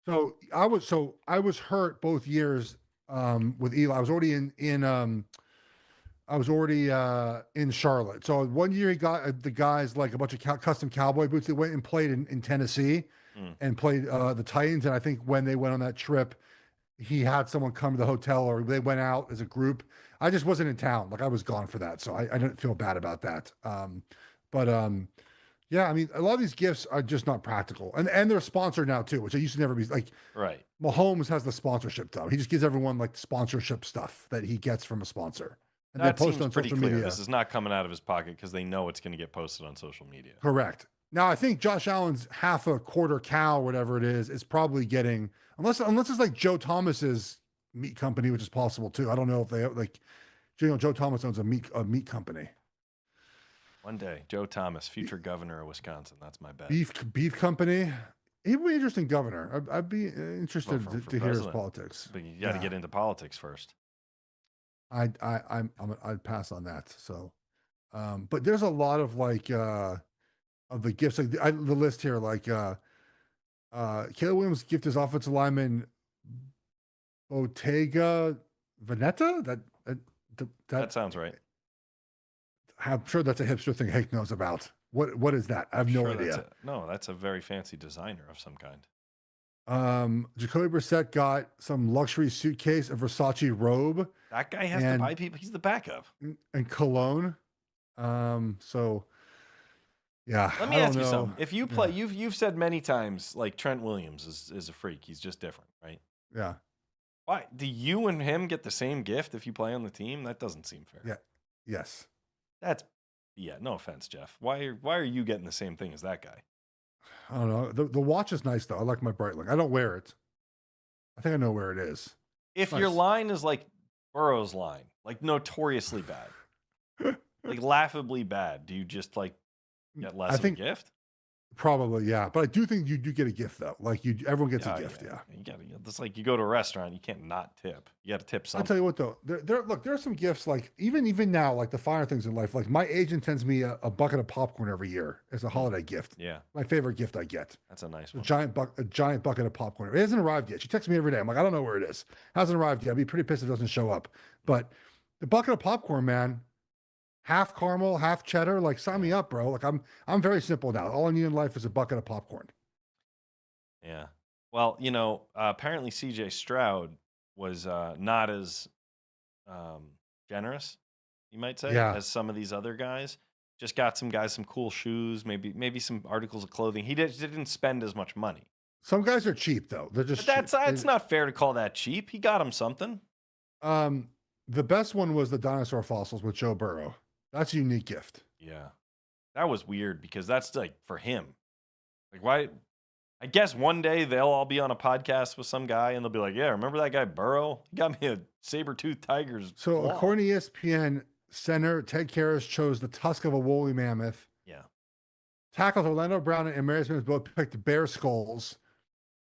[SPEAKER 1] So I was hurt both years with Eli. I was already in Charlotte. So one year he got the guys a bunch of custom cowboy boots. They went and played in Tennessee and played the Titans. And I think when they went on that trip, he had someone come to the hotel or they went out as a group. I just wasn't in town. I was gone for that. So I didn't feel bad about that. Yeah, I mean, a lot of these gifts are just not practical. And they're sponsored now too, which I used to never be
[SPEAKER 2] right.
[SPEAKER 1] Mahomes has the sponsorship stuff. He just gives everyone sponsorship stuff that he gets from a sponsor. And
[SPEAKER 2] that
[SPEAKER 1] they post
[SPEAKER 2] seems
[SPEAKER 1] on
[SPEAKER 2] pretty
[SPEAKER 1] social
[SPEAKER 2] clear.
[SPEAKER 1] media.
[SPEAKER 2] This is not coming out of his pocket because they know it's going to get posted on social media.
[SPEAKER 1] Correct. Now, I think Josh Allen's half a quarter cow, whatever it is probably getting, unless it's like Joe Thomas's meat company, which is possible too. I don't know if they Joe Thomas owns a meat company.
[SPEAKER 2] One day, Joe Thomas, future governor of Wisconsin. That's my bet.
[SPEAKER 1] Beef company. He'd be an interesting governor. I'd be interested to hear his politics.
[SPEAKER 2] But you got to get into politics first.
[SPEAKER 1] I'd pass on that. So, But there's a lot of like of the gifts, like the list here, like Caleb Williams gift his offensive lineman Bottega Veneta.
[SPEAKER 2] That
[SPEAKER 1] That
[SPEAKER 2] sounds right.
[SPEAKER 1] I'm sure that's a hipster thing Hank knows about. What is that? I
[SPEAKER 2] I'm
[SPEAKER 1] have no
[SPEAKER 2] sure
[SPEAKER 1] idea.
[SPEAKER 2] that's a very fancy designer of some kind.
[SPEAKER 1] Jacoby Brissett got some luxury suitcase, a Versace robe,
[SPEAKER 2] That guy has to
[SPEAKER 1] and
[SPEAKER 2] buy people. He's the backup.
[SPEAKER 1] and cologne. So yeah,
[SPEAKER 2] Let
[SPEAKER 1] I
[SPEAKER 2] me
[SPEAKER 1] don't
[SPEAKER 2] ask you
[SPEAKER 1] know.
[SPEAKER 2] something. If you play,
[SPEAKER 1] Yeah,
[SPEAKER 2] you've said many times like Trent Williams is a freak. He's just different, right?
[SPEAKER 1] yeah,
[SPEAKER 2] Why do you and him get the same gift if you play on the team? That doesn't seem fair.
[SPEAKER 1] yeah, yes.
[SPEAKER 2] That's yeah. No offense, Jeff. Why are you getting the same thing as that guy?
[SPEAKER 1] I don't know. The watch is nice though. I like my Breitling. I don't wear it. I think I know where it is.
[SPEAKER 2] If your
[SPEAKER 1] Nice.
[SPEAKER 2] line is like Burrow's line, like notoriously bad, like laughably bad, do you just like get
[SPEAKER 1] I
[SPEAKER 2] less of a
[SPEAKER 1] think
[SPEAKER 2] gift?
[SPEAKER 1] probably, yeah. But I do think you do get a gift though. Like everyone gets a gift, yeah.
[SPEAKER 2] You gotta. It's like you go to a restaurant, you can't not tip. You got to tip
[SPEAKER 1] I'll tell
[SPEAKER 2] something.
[SPEAKER 1] you what though, there are some gifts like even now, like the finer things in life. Like my agent sends me a bucket of popcorn every year as a holiday gift.
[SPEAKER 2] Yeah,
[SPEAKER 1] My favorite gift I get.
[SPEAKER 2] that's a nice
[SPEAKER 1] A
[SPEAKER 2] one.
[SPEAKER 1] giant bucket of popcorn. It hasn't arrived yet. She texts me every day. I'm like, I don't know where it is. Hasn't arrived yet. I'd be pretty pissed if it doesn't show up. But the bucket of popcorn, man, half caramel, half cheddar. Like, sign me up, bro. Like, I'm very simple now. All I need in life is a bucket of popcorn.
[SPEAKER 2] Yeah. Well, apparently C.J. Stroud was not as um, generous, you might say,
[SPEAKER 1] Yeah.
[SPEAKER 2] as some of these other guys. Just got some guys some cool shoes, maybe some articles of clothing. He didn't spend as much money.
[SPEAKER 1] Some guys are cheap though. They're
[SPEAKER 2] But
[SPEAKER 1] just
[SPEAKER 2] that's
[SPEAKER 1] cheap.
[SPEAKER 2] it's not fair to call that cheap. He got him something.
[SPEAKER 1] Um, the best one was the dinosaur fossils with Joe Burrow. That's a unique gift.
[SPEAKER 2] Yeah. That was weird because that's like for him. Like why I guess one day they'll all be on a podcast with some guy and they'll be like, "Yeah, remember that guy Burrow? He got me a saber-toothed tiger's
[SPEAKER 1] So
[SPEAKER 2] claw."
[SPEAKER 1] according to ESPN, center Ted Karras chose the tusk of a woolly mammoth.
[SPEAKER 2] Yeah.
[SPEAKER 1] Tackles Orlando Brown and Marius Smith both picked bear skulls.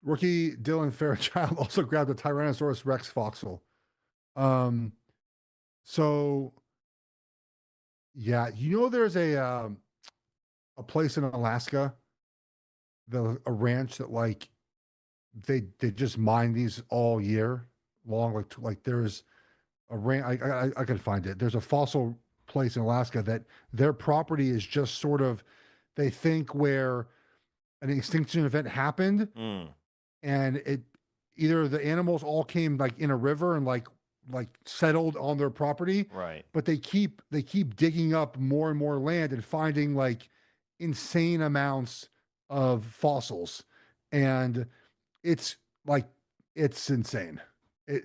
[SPEAKER 1] Rookie Dylan Fairchild also grabbed a Tyrannosaurus Rex fossil. Um, so yeah, there's a place in Alaska, a ranch that like they just mine these all year long. Like there's a ranch. I can find it. There's a fossil place in Alaska that their property is just sort of, they think, where an extinction event happened,
[SPEAKER 2] Mm,
[SPEAKER 1] and it either the animals all came like in a river and like settled on their property,
[SPEAKER 2] right.
[SPEAKER 1] but they keep digging up more and more land and finding like insane amounts of fossils, and it's like it's insane.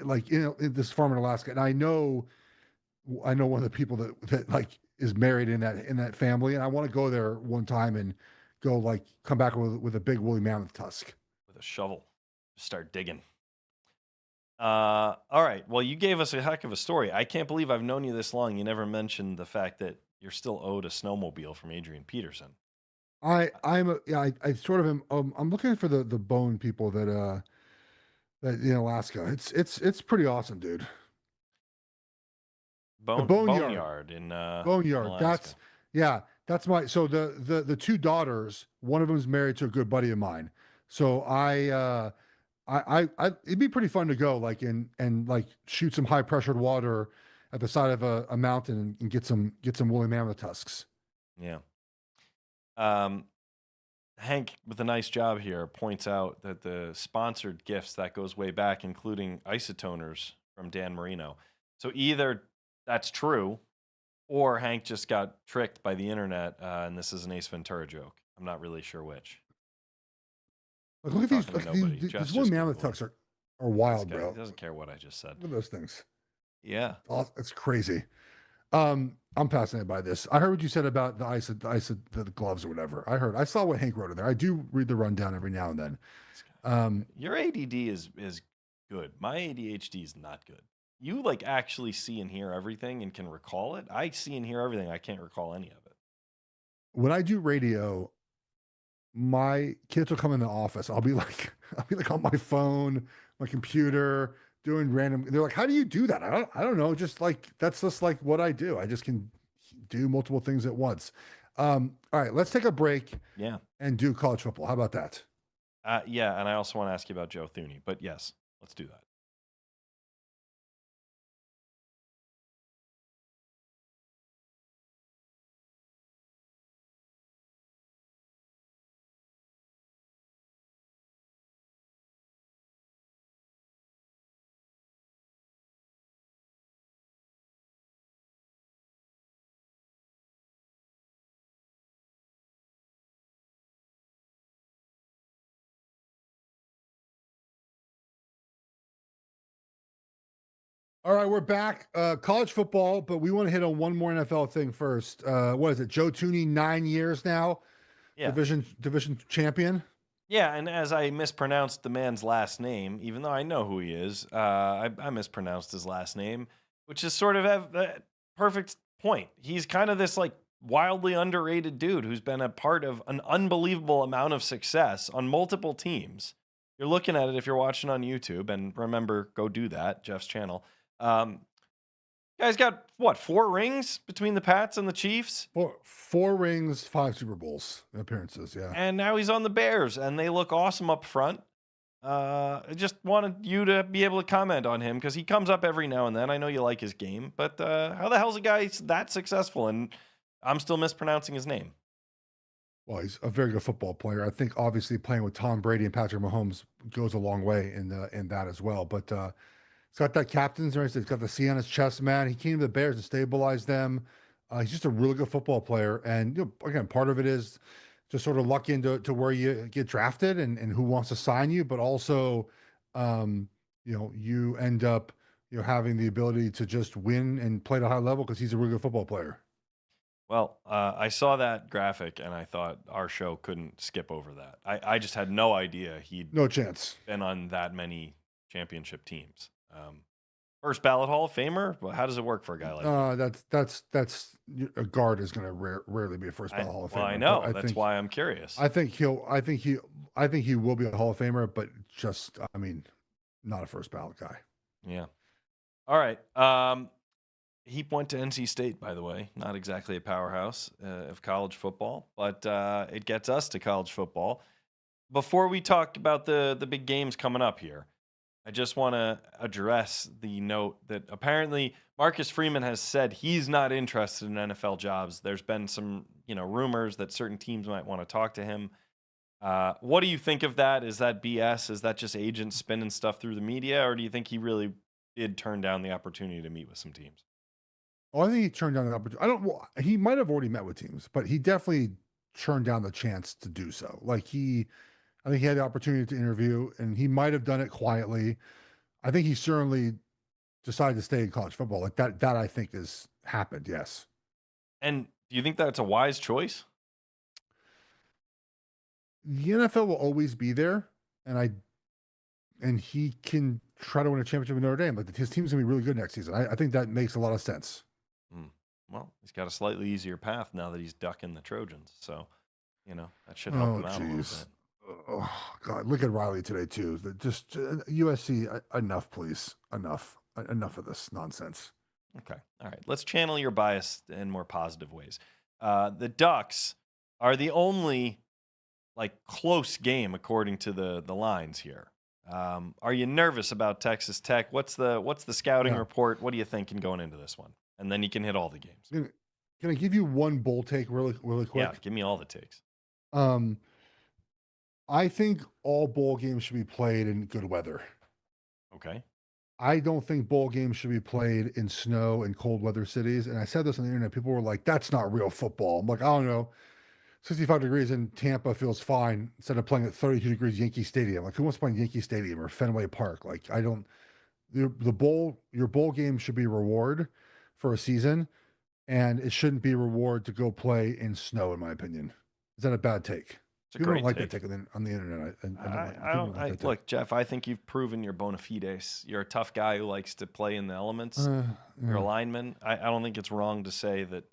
[SPEAKER 1] Like in this farm in Alaska, and I know one of the people that like is married in that family, and I want to go there one time and go like come back with a big woolly mammoth tusk.
[SPEAKER 2] With a shovel. Start digging. All right. Well, you gave us a heck of a story. I can't believe I've known you this long. You never mentioned the fact that you're still owed a snowmobile from Adrian Peterson.
[SPEAKER 1] I sort of am. I'm looking for the bone people that in Alaska. It's pretty awesome, dude. The boneyard,
[SPEAKER 2] Boneyard in
[SPEAKER 1] boneyard.
[SPEAKER 2] Alaska.
[SPEAKER 1] That's my. So the two daughters. One of them is married to a good buddy of mine. So it'd be pretty fun to go like and like shoot some high pressured water at the side of a mountain and get some woolly mammoth tusks.
[SPEAKER 2] Yeah. Um, Hank, with a nice job here, points out that the sponsored gifts that goes way back, including isotoners from Dan Marino. So either that's true, or Hank just got tricked by the internet, and this is an Ace Ventura joke. I'm not really sure which.
[SPEAKER 1] Like, look at these.
[SPEAKER 2] Talking to
[SPEAKER 1] Like,
[SPEAKER 2] nobody.
[SPEAKER 1] these
[SPEAKER 2] Jeff's
[SPEAKER 1] woolly
[SPEAKER 2] just
[SPEAKER 1] mammoth
[SPEAKER 2] Googling.
[SPEAKER 1] tusks are
[SPEAKER 2] This
[SPEAKER 1] wild,
[SPEAKER 2] guy
[SPEAKER 1] bro.
[SPEAKER 2] doesn't care what I just said.
[SPEAKER 1] Look at those things.
[SPEAKER 2] Yeah.
[SPEAKER 1] Oh, it's crazy. I'm fascinated by this. I heard what you said about the gloves or whatever. I saw what Hank wrote in there. I do read the rundown every now and then.
[SPEAKER 2] This guy. Your
[SPEAKER 1] Um,
[SPEAKER 2] ADD is good. My ADHD is not good. You like actually see and hear everything and can recall it. I see and hear everything. I can't recall any of it.
[SPEAKER 1] when I do radio, my kids will come in the office. I'll be like on my phone, my computer, doing random. They're like, "How do you do that?" I don't know. Just like that's just like what I do. I just can do multiple things at once. All right, let's take a break
[SPEAKER 2] Yeah.
[SPEAKER 1] and do college football. How about that?
[SPEAKER 2] Yeah, and I also want to ask you about Joe Thuney, but yes, let's do that.
[SPEAKER 1] All right, we're back. College football, but we want to hit on one more NFL thing first. What is it? Joe Thuney, 9 years now,
[SPEAKER 2] Yeah.
[SPEAKER 1] division champion.
[SPEAKER 2] Yeah, and as I mispronounced the man's last name, even though I know who he is, I mispronounced his last name, which is sort of a perfect point. He's kind of this like wildly underrated dude who's been a part of an unbelievable amount of success on multiple teams. You're looking at it if you're watching on YouTube, and remember, go do that, Jeff's channel. Um, Guy's got what, 4 rings between the Pats and the Chiefs?
[SPEAKER 1] Four rings, 5 Super Bowls appearances. Yeah.
[SPEAKER 2] And now he's on the Bears, and they look awesome up front. I just wanted you to be able to comment on him because he comes up every now and then. I know you like his game, but how the hell's a guy that successful and I'm still mispronouncing his name?
[SPEAKER 1] Well, he's a very good football player. I think obviously playing with Tom Brady and Patrick Mahomes goes a long way in that as well. But he's got that captain's race. He's got the C on his chest, man. He came to the Bears to stabilize them. He's just a really good football player. And again, part of it is just sort of luck into where you get drafted and who wants to sign you, but also, um, you end up having the ability to just win and play at a high level because he's a really good football player.
[SPEAKER 2] Well, I saw that graphic and I thought our show couldn't skip over that. I just had no idea he'd
[SPEAKER 1] No chance.
[SPEAKER 2] been on that many championship teams. First ballot Hall of Famer? Well, how does it work for a guy like
[SPEAKER 1] That's a guard is going to rarely be a first ballot Hall of Famer.
[SPEAKER 2] Well, I know. That's why I'm curious.
[SPEAKER 1] I think he will be a Hall of Famer, but just, I mean, not a first ballot guy.
[SPEAKER 2] Yeah. All right. He went to NC State, by the way. Not exactly a powerhouse of college football, but it gets us to college football. Before we talk about the big games coming up here, I just want to address the note that apparently Marcus Freeman has said he's not interested in NFL jobs. There's been some, rumors that certain teams might want to talk to him. What do you think of that? Is that BS? Is that just agents spinning stuff through the media, or do you think he really did turn down the opportunity to meet with some teams?
[SPEAKER 1] Oh, I think he turned down the opportunity. Well, he might have already met with teams, but he definitely turned down the chance to do so. I think he had the opportunity to interview, and he might have done it quietly. I think he certainly decided to stay in college football. Like that I think has happened. Yes.
[SPEAKER 2] And do you think that's a wise choice?
[SPEAKER 1] The NFL will always be there, and he can try to win a championship with Notre Dame. Like his team's gonna be really good next season. I think that makes a lot of sense.
[SPEAKER 2] Well, he's got a slightly easier path now that he's ducking the Trojans. So, that should help him out a little bit.
[SPEAKER 1] Oh God, look at Riley today too. Just USC, enough, please, enough of this nonsense.
[SPEAKER 2] Okay, all right. Let's channel your bias in more positive ways. The Ducks are the only close game according to the lines here. Are you nervous about Texas Tech? What's the scouting report? What are you thinking going into this one? And then you can hit all the games.
[SPEAKER 1] Can I give you one bold take really quick?
[SPEAKER 2] Yeah, give me all the takes.
[SPEAKER 1] I think all bowl games should be played in good weather.
[SPEAKER 2] Okay.
[SPEAKER 1] I don't think bowl games should be played in snow and cold weather cities. And I said this on the internet. People were like, that's not real football. I'm like, I don't know. 65 degrees in Tampa feels fine instead of playing at 32 degrees Yankee Stadium. Like, who wants to play in Yankee Stadium or Fenway Park? Like, your bowl game should be reward for a season, and it shouldn't be reward to go play in snow, in my opinion. Is that a bad take? People don't like that take on the internet.
[SPEAKER 2] I don't. Look, Jeff, I think you've proven your bona fides. You're a tough guy who likes to play in the elements. You're a lineman. I don't think it's wrong to say that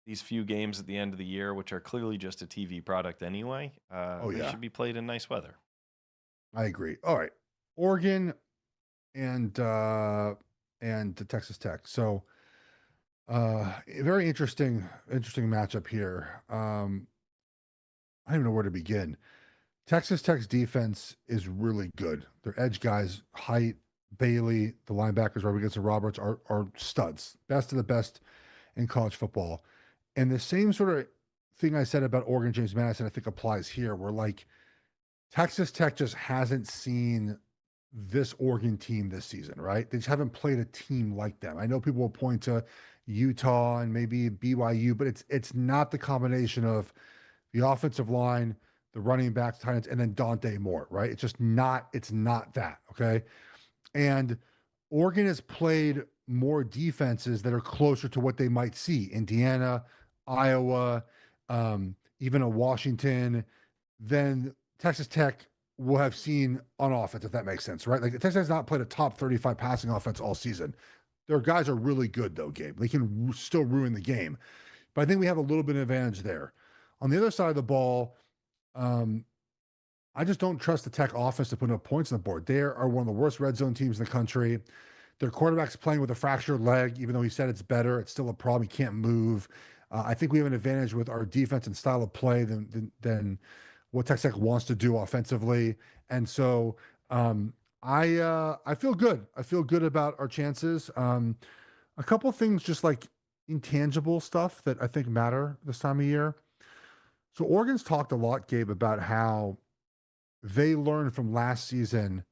[SPEAKER 2] these few games at the end of the year, which are clearly just a TV product anyway, they should be played in nice weather.
[SPEAKER 1] I agree. All right, Oregon and the Texas Tech. So Very interesting matchup here. I don't even know where to begin. Texas Tech's defense is really good. Their edge guys, Height, Bailey, the linebackers, Rodriguez and Roberts are studs, best of the best in college football. And the same sort of thing I said about Oregon James Madison, I think applies here, where like Texas Tech just hasn't seen this Oregon team this season, right? They just haven't played a team like them. I know people will point to Utah and maybe BYU, but it's not the combination of the offensive line, the running backs, tight ends, and then Dante Moore, right? It's not that. Okay. And Oregon has played more defenses that are closer to what they might see. Indiana, Iowa, even a Washington, than Texas Tech will have seen on offense, if that makes sense, right? Like Texas has not played a top 35 passing offense all season. Their guys are really good though, Gabe. They can still ruin the game. But I think we have a little bit of advantage there. On the other side of the ball, um, I just don't trust the Tech offense to put up points on the board. They are one of the worst red zone teams in the country. Their quarterback's playing with a fractured leg, even though he said it's better. It's still a problem. He can't move. I think we have an advantage with our defense and style of play than what Texas Tech wants to do offensively. And so I feel good. I feel good about our chances. A couple things just like intangible stuff that I think matter this time of year. So Oregon's talked a lot, Gabe, about how they learned from last season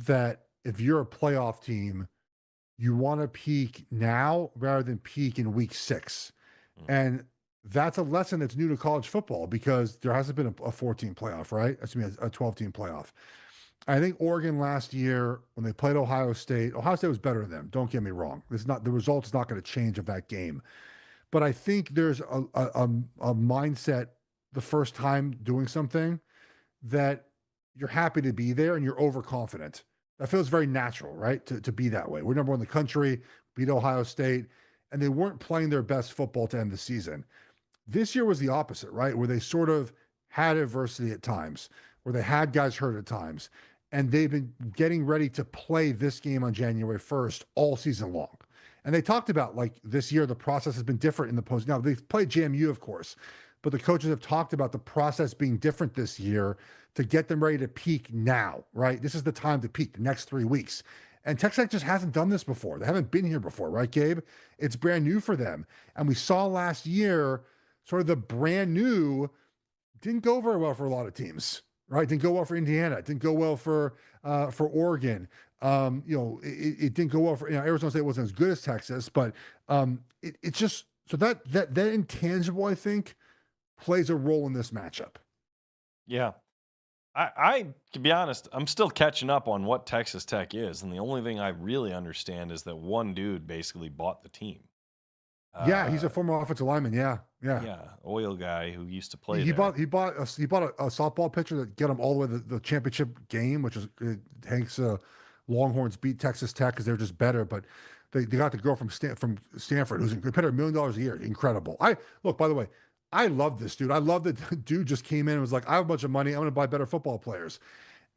[SPEAKER 1] that if you're a playoff team, you want to peak now rather than peak in week 6.
[SPEAKER 2] Mm.
[SPEAKER 1] And that's a lesson that's new to college football because there hasn't been a 14 playoff, right? Excuse me, a 12 team playoff. I think Oregon last year, when they played Ohio State was better than them. Don't get me wrong. It's not the result is not going to change of that game. But I think there's a mindset the first time doing something that you're happy to be there and you're overconfident. That feels very natural, right? To be that way. We're number one in the country, beat Ohio State, and they weren't playing their best football to end the season. This year was the opposite, right? Where they sort of had adversity at times, where they had guys hurt at times, and they've been getting ready to play this game on January 1st all season long. And they talked about like this year, the process has been different in the post. Now they've played JMU, of course, but the coaches have talked about the process being different this year to get them ready to peak now, right? This is the time to peak, the next 3 weeks. And Texas Tech just hasn't done this before. They haven't been here before, right, Gabe? It's brand new for them. And we saw last year, sort of the brand new didn't go very well for a lot of teams, right? Didn't go well for Indiana. It didn't go well for Oregon. It didn't go well for Arizona State wasn't as good as Texas, but it's just so that intangible I think plays a role in this matchup.
[SPEAKER 2] Yeah. I to be honest, I'm still catching up on what Texas Tech is, and the only thing I really understand is that one dude basically bought the team.
[SPEAKER 1] Yeah, he's
[SPEAKER 2] Uh,
[SPEAKER 1] a former offensive lineman. Yeah, yeah.
[SPEAKER 2] yeah, oil guy who used to
[SPEAKER 1] He,
[SPEAKER 2] play
[SPEAKER 1] he
[SPEAKER 2] there.
[SPEAKER 1] bought he bought a softball pitcher that get him all the way to the championship game, which is Hank's Longhorns beat Texas Tech because they're just better. But they got the girl from Stanford who's they paid her $1 million a year. Incredible. I look by the way. I love this dude. I love that the dude just came in and was like, I have a bunch of money. I'm going to buy better football players.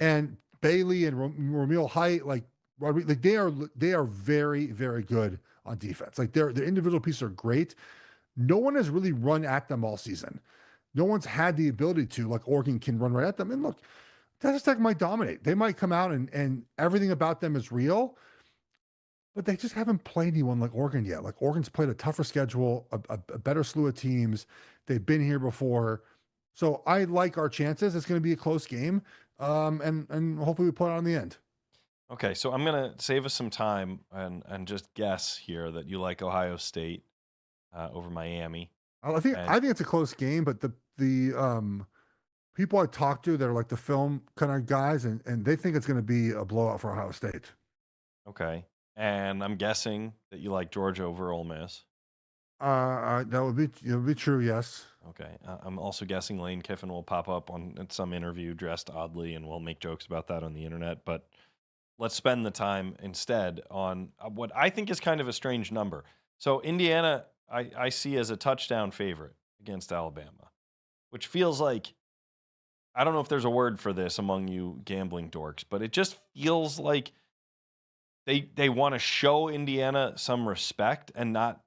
[SPEAKER 1] And Bailey and Romeo Height, like they are very very good on defense. Like their individual pieces are great. No one has really run at them all season. No one's had the ability to, like Oregon can run right at them. And look, Texas Tech might dominate. They might come out and everything about them is real, but they just haven't played anyone like Oregon yet. Like Oregon's played a tougher schedule, a better slew of teams. They've been here before. So I like our chances. It's going to be a close game. And hopefully we put it on the end.
[SPEAKER 2] Okay, so I'm gonna save us some time and just guess here that you like Ohio State over Miami.
[SPEAKER 1] I think
[SPEAKER 2] And
[SPEAKER 1] I think it's a close game, but the people I talk to that are like the film kind of guys, and they think it's going to be a blowout for Ohio State.
[SPEAKER 2] okay, and I'm guessing that you like Georgia over Ole Miss.
[SPEAKER 1] That would be it would be true. Yes.
[SPEAKER 2] Okay, I'm also guessing Lane Kiffin will pop up on in some interview dressed oddly, and we'll make jokes about that on the internet. But let's spend the time instead on what I think is kind of a strange number. So Indiana, I see as a touchdown favorite against Alabama, which feels like I don't know if there's a word for this among you gambling dorks, but it just feels like they want to show Indiana some respect and not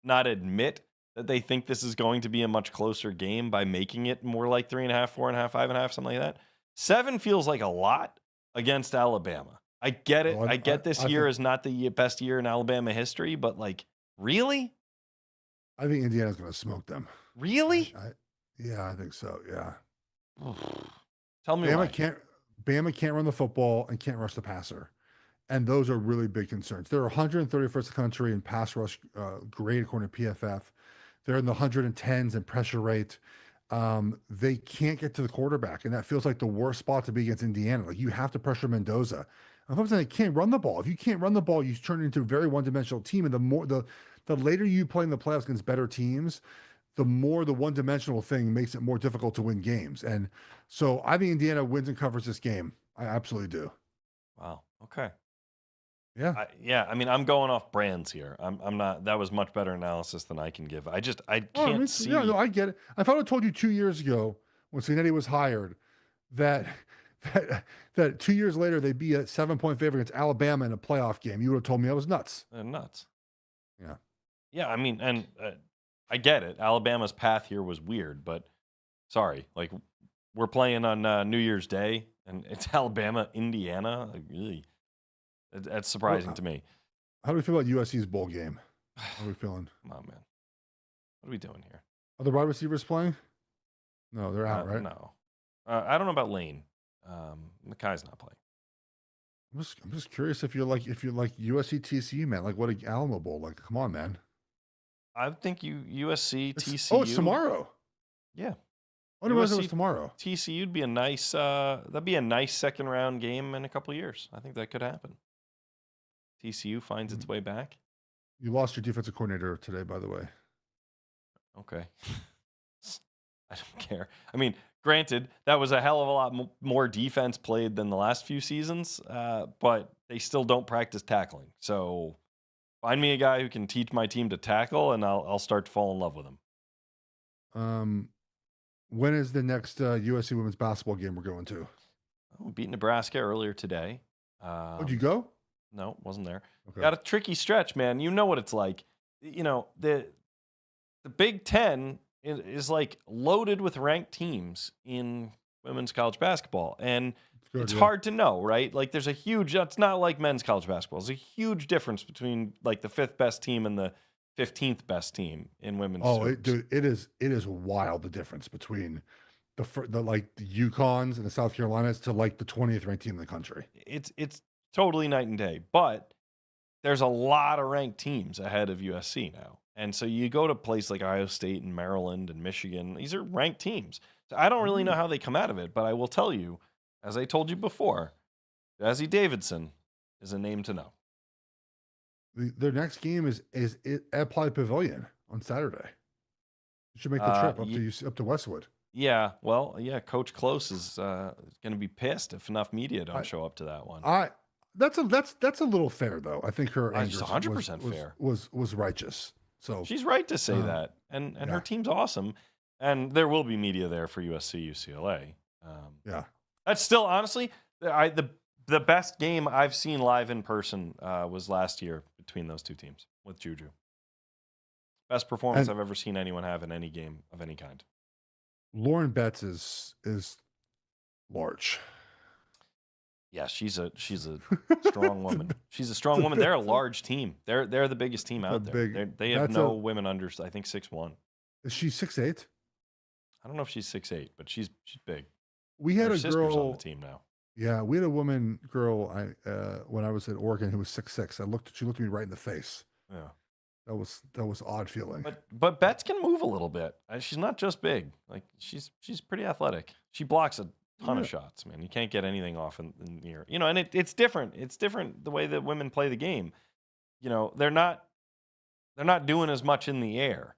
[SPEAKER 2] not admit that they think this is going to be a much closer game by making it more like 3.5, 4.5, 5.5, something like that. 7 feels like a lot against Alabama. I get it.
[SPEAKER 1] Oh,
[SPEAKER 2] I get this
[SPEAKER 1] I
[SPEAKER 2] year
[SPEAKER 1] think
[SPEAKER 2] is not the best year in Alabama history, but like, really?
[SPEAKER 1] I think Indiana's going to smoke them.
[SPEAKER 2] Really?
[SPEAKER 1] Yeah, I think so. Yeah.
[SPEAKER 2] Tell me
[SPEAKER 1] Bama
[SPEAKER 2] why.
[SPEAKER 1] can't Bama can't run the football and can't rush the passer. And those are really big concerns. They're 131st in the country in pass rush grade according to PFF. They're in the 110s in pressure rate. They can't get to the quarterback, and that feels like the worst spot to be against Indiana. Like you have to pressure Mendoza. I'm saying they can't run the ball. If you can't run the ball, you turn it into a very one-dimensional team. And the later you play in the playoffs against better teams, the more the one-dimensional thing makes it more difficult to win games. And so I think Indiana wins and covers this game. I absolutely do.
[SPEAKER 2] Wow. Okay.
[SPEAKER 1] Yeah.
[SPEAKER 2] Yeah, I mean, I'm going off brands here. I'm not. That was much better analysis than I can give. I
[SPEAKER 1] Oh,
[SPEAKER 2] can't
[SPEAKER 1] yeah, no,
[SPEAKER 2] see.
[SPEAKER 1] I get it. I thought I told you 2 years ago when Cincinnati was hired that that 2 years later they'd be a 7-point favorite against Alabama in a playoff game. You would have told me I was nuts.
[SPEAKER 2] Nuts.
[SPEAKER 1] Yeah.
[SPEAKER 2] Yeah, I mean, and I get it. Alabama's path here was weird, but sorry, like we're playing on New Year's Day, and it's Alabama, Indiana. Like, really, that's surprising to me.
[SPEAKER 1] How do we feel about USC's bowl game? How are we feeling?
[SPEAKER 2] Come on, man. What are we doing here?
[SPEAKER 1] Are the wide receivers playing? No, they're out, right?
[SPEAKER 2] No. I don't know about Lane. Makai's not playing.
[SPEAKER 1] I'm just curious if you're like USC TCU, man. Like what a Alamo Bowl. Like, come on, man.
[SPEAKER 2] I think USC TCU.
[SPEAKER 1] Oh, it's tomorrow.
[SPEAKER 2] Yeah.
[SPEAKER 1] I didn't realize it was tomorrow.
[SPEAKER 2] TCU'd be a nice that'd be a nice second round game in a couple of years. I think that could happen. TCU finds its way back.
[SPEAKER 1] You lost your defensive coordinator today, by the way.
[SPEAKER 2] Okay. I don't care. I mean, granted, that was a hell of a lot more defense played than the last few seasons, but they still don't practice tackling. So find me a guy who can teach my team to tackle, and I'll start to fall in love with him.
[SPEAKER 1] When is the next USC women's basketball game we're going to?
[SPEAKER 2] We beat Nebraska earlier today.
[SPEAKER 1] Did you go?
[SPEAKER 2] No, wasn't there.
[SPEAKER 1] Okay.
[SPEAKER 2] Got a tricky stretch, man. You know what it's like. You know, the Big Ten is like loaded with ranked teams in women's college basketball. And it's hard to know, right? Like there's it's not like men's college basketball. There's a huge difference between like the 5th best team and the 15th best team in women's.
[SPEAKER 1] Dude, it is wild the difference between the like the Yukons and the South Carolinas to like the 20th ranked team in the country.
[SPEAKER 2] It's totally night and day, but there's a lot of ranked teams ahead of USC now. And so you go to places like Ohio State and Maryland and Michigan, these are ranked teams. So I don't really know how they come out of it, but I will tell you, as I told you before, Jazzy Davidson is a name to know.
[SPEAKER 1] Their next game is at Applied Pavilion on Saturday. You should make the trip up to Westwood.
[SPEAKER 2] Yeah, well, yeah, Coach Close is going to be pissed if enough media don't show up to that one.
[SPEAKER 1] That's a little fair though. I think her anger
[SPEAKER 2] 100% fair
[SPEAKER 1] was righteous. So
[SPEAKER 2] she's right to say that, and her team's awesome, and there will be media there for USC UCLA.
[SPEAKER 1] Yeah,
[SPEAKER 2] that's still honestly the best game I've seen live in person was last year between those two teams with Juju. Best performance I've ever seen anyone have in any game of any kind.
[SPEAKER 1] Lauren Betts is large.
[SPEAKER 2] Yeah, she's a strong woman. She's a strong woman. They're a large team. They're the biggest team out there. They have no women under, I think, 6'1".
[SPEAKER 1] Is she 6'8"?
[SPEAKER 2] I don't know if she's 6'8", but she's big.
[SPEAKER 1] We had a girl
[SPEAKER 2] on the team now.
[SPEAKER 1] Yeah, we had a girl when I was at Oregon who was 6'6". She looked at me right in the face.
[SPEAKER 2] Yeah.
[SPEAKER 1] That was odd feeling.
[SPEAKER 2] But Betts can move a little bit. She's not just big. Like she's pretty athletic. She blocks a ton of shots, man. You can't get anything off in the air. You know, and it's different. It's different the way that women play the game. You know, they're not doing as much in the air.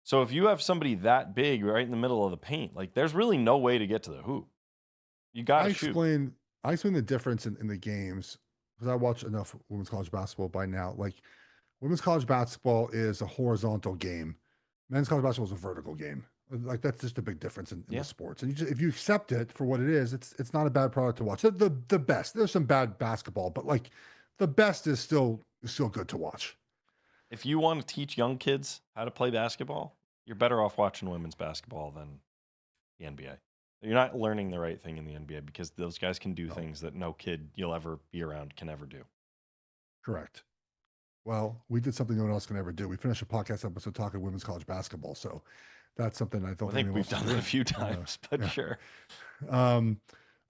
[SPEAKER 2] So if you have somebody that big right in the middle of the paint, like there's really no way to get to the hoop. You got to shoot.
[SPEAKER 1] I explain the difference in the games because I watch enough women's college basketball by now. Like women's college basketball is a horizontal game. Men's college basketball is a vertical game. Like that's just a big difference in the sports. And if you accept it for what it is, it's not a bad product to watch. The best. There's some bad basketball, but like the best is still good to watch.
[SPEAKER 2] if you want to teach young kids how to play basketball, you're better off watching women's basketball than the NBA. You're not learning the right thing in the NBA because those guys can do
[SPEAKER 1] No.
[SPEAKER 2] things that no kid you'll ever be around can ever do.
[SPEAKER 1] Correct. Well, we did something no one else can ever do. We finished a podcast episode talking women's college basketball. So that's something I don't
[SPEAKER 2] I think
[SPEAKER 1] anyone
[SPEAKER 2] we've
[SPEAKER 1] else
[SPEAKER 2] done
[SPEAKER 1] can
[SPEAKER 2] that
[SPEAKER 1] do.
[SPEAKER 2] a few times, but
[SPEAKER 1] yeah.
[SPEAKER 2] sure.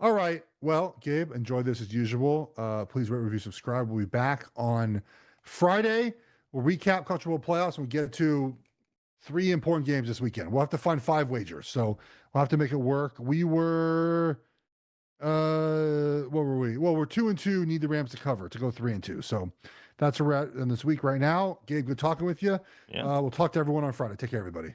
[SPEAKER 1] All right. Well, Gabe, enjoy this as usual. Please rate, review, subscribe. We'll be back on Friday. We'll recap College Football playoffs and we'll get to 3 important games this weekend. We'll have to find 5 wagers. So we'll have to make it work. We were what were we? Well, we're 2-2, need the Rams to cover to go 3-2. So that's where we're at in this week right now. Gabe, good talking with you.
[SPEAKER 2] Yeah.
[SPEAKER 1] We'll talk to everyone on Friday. Take care, everybody.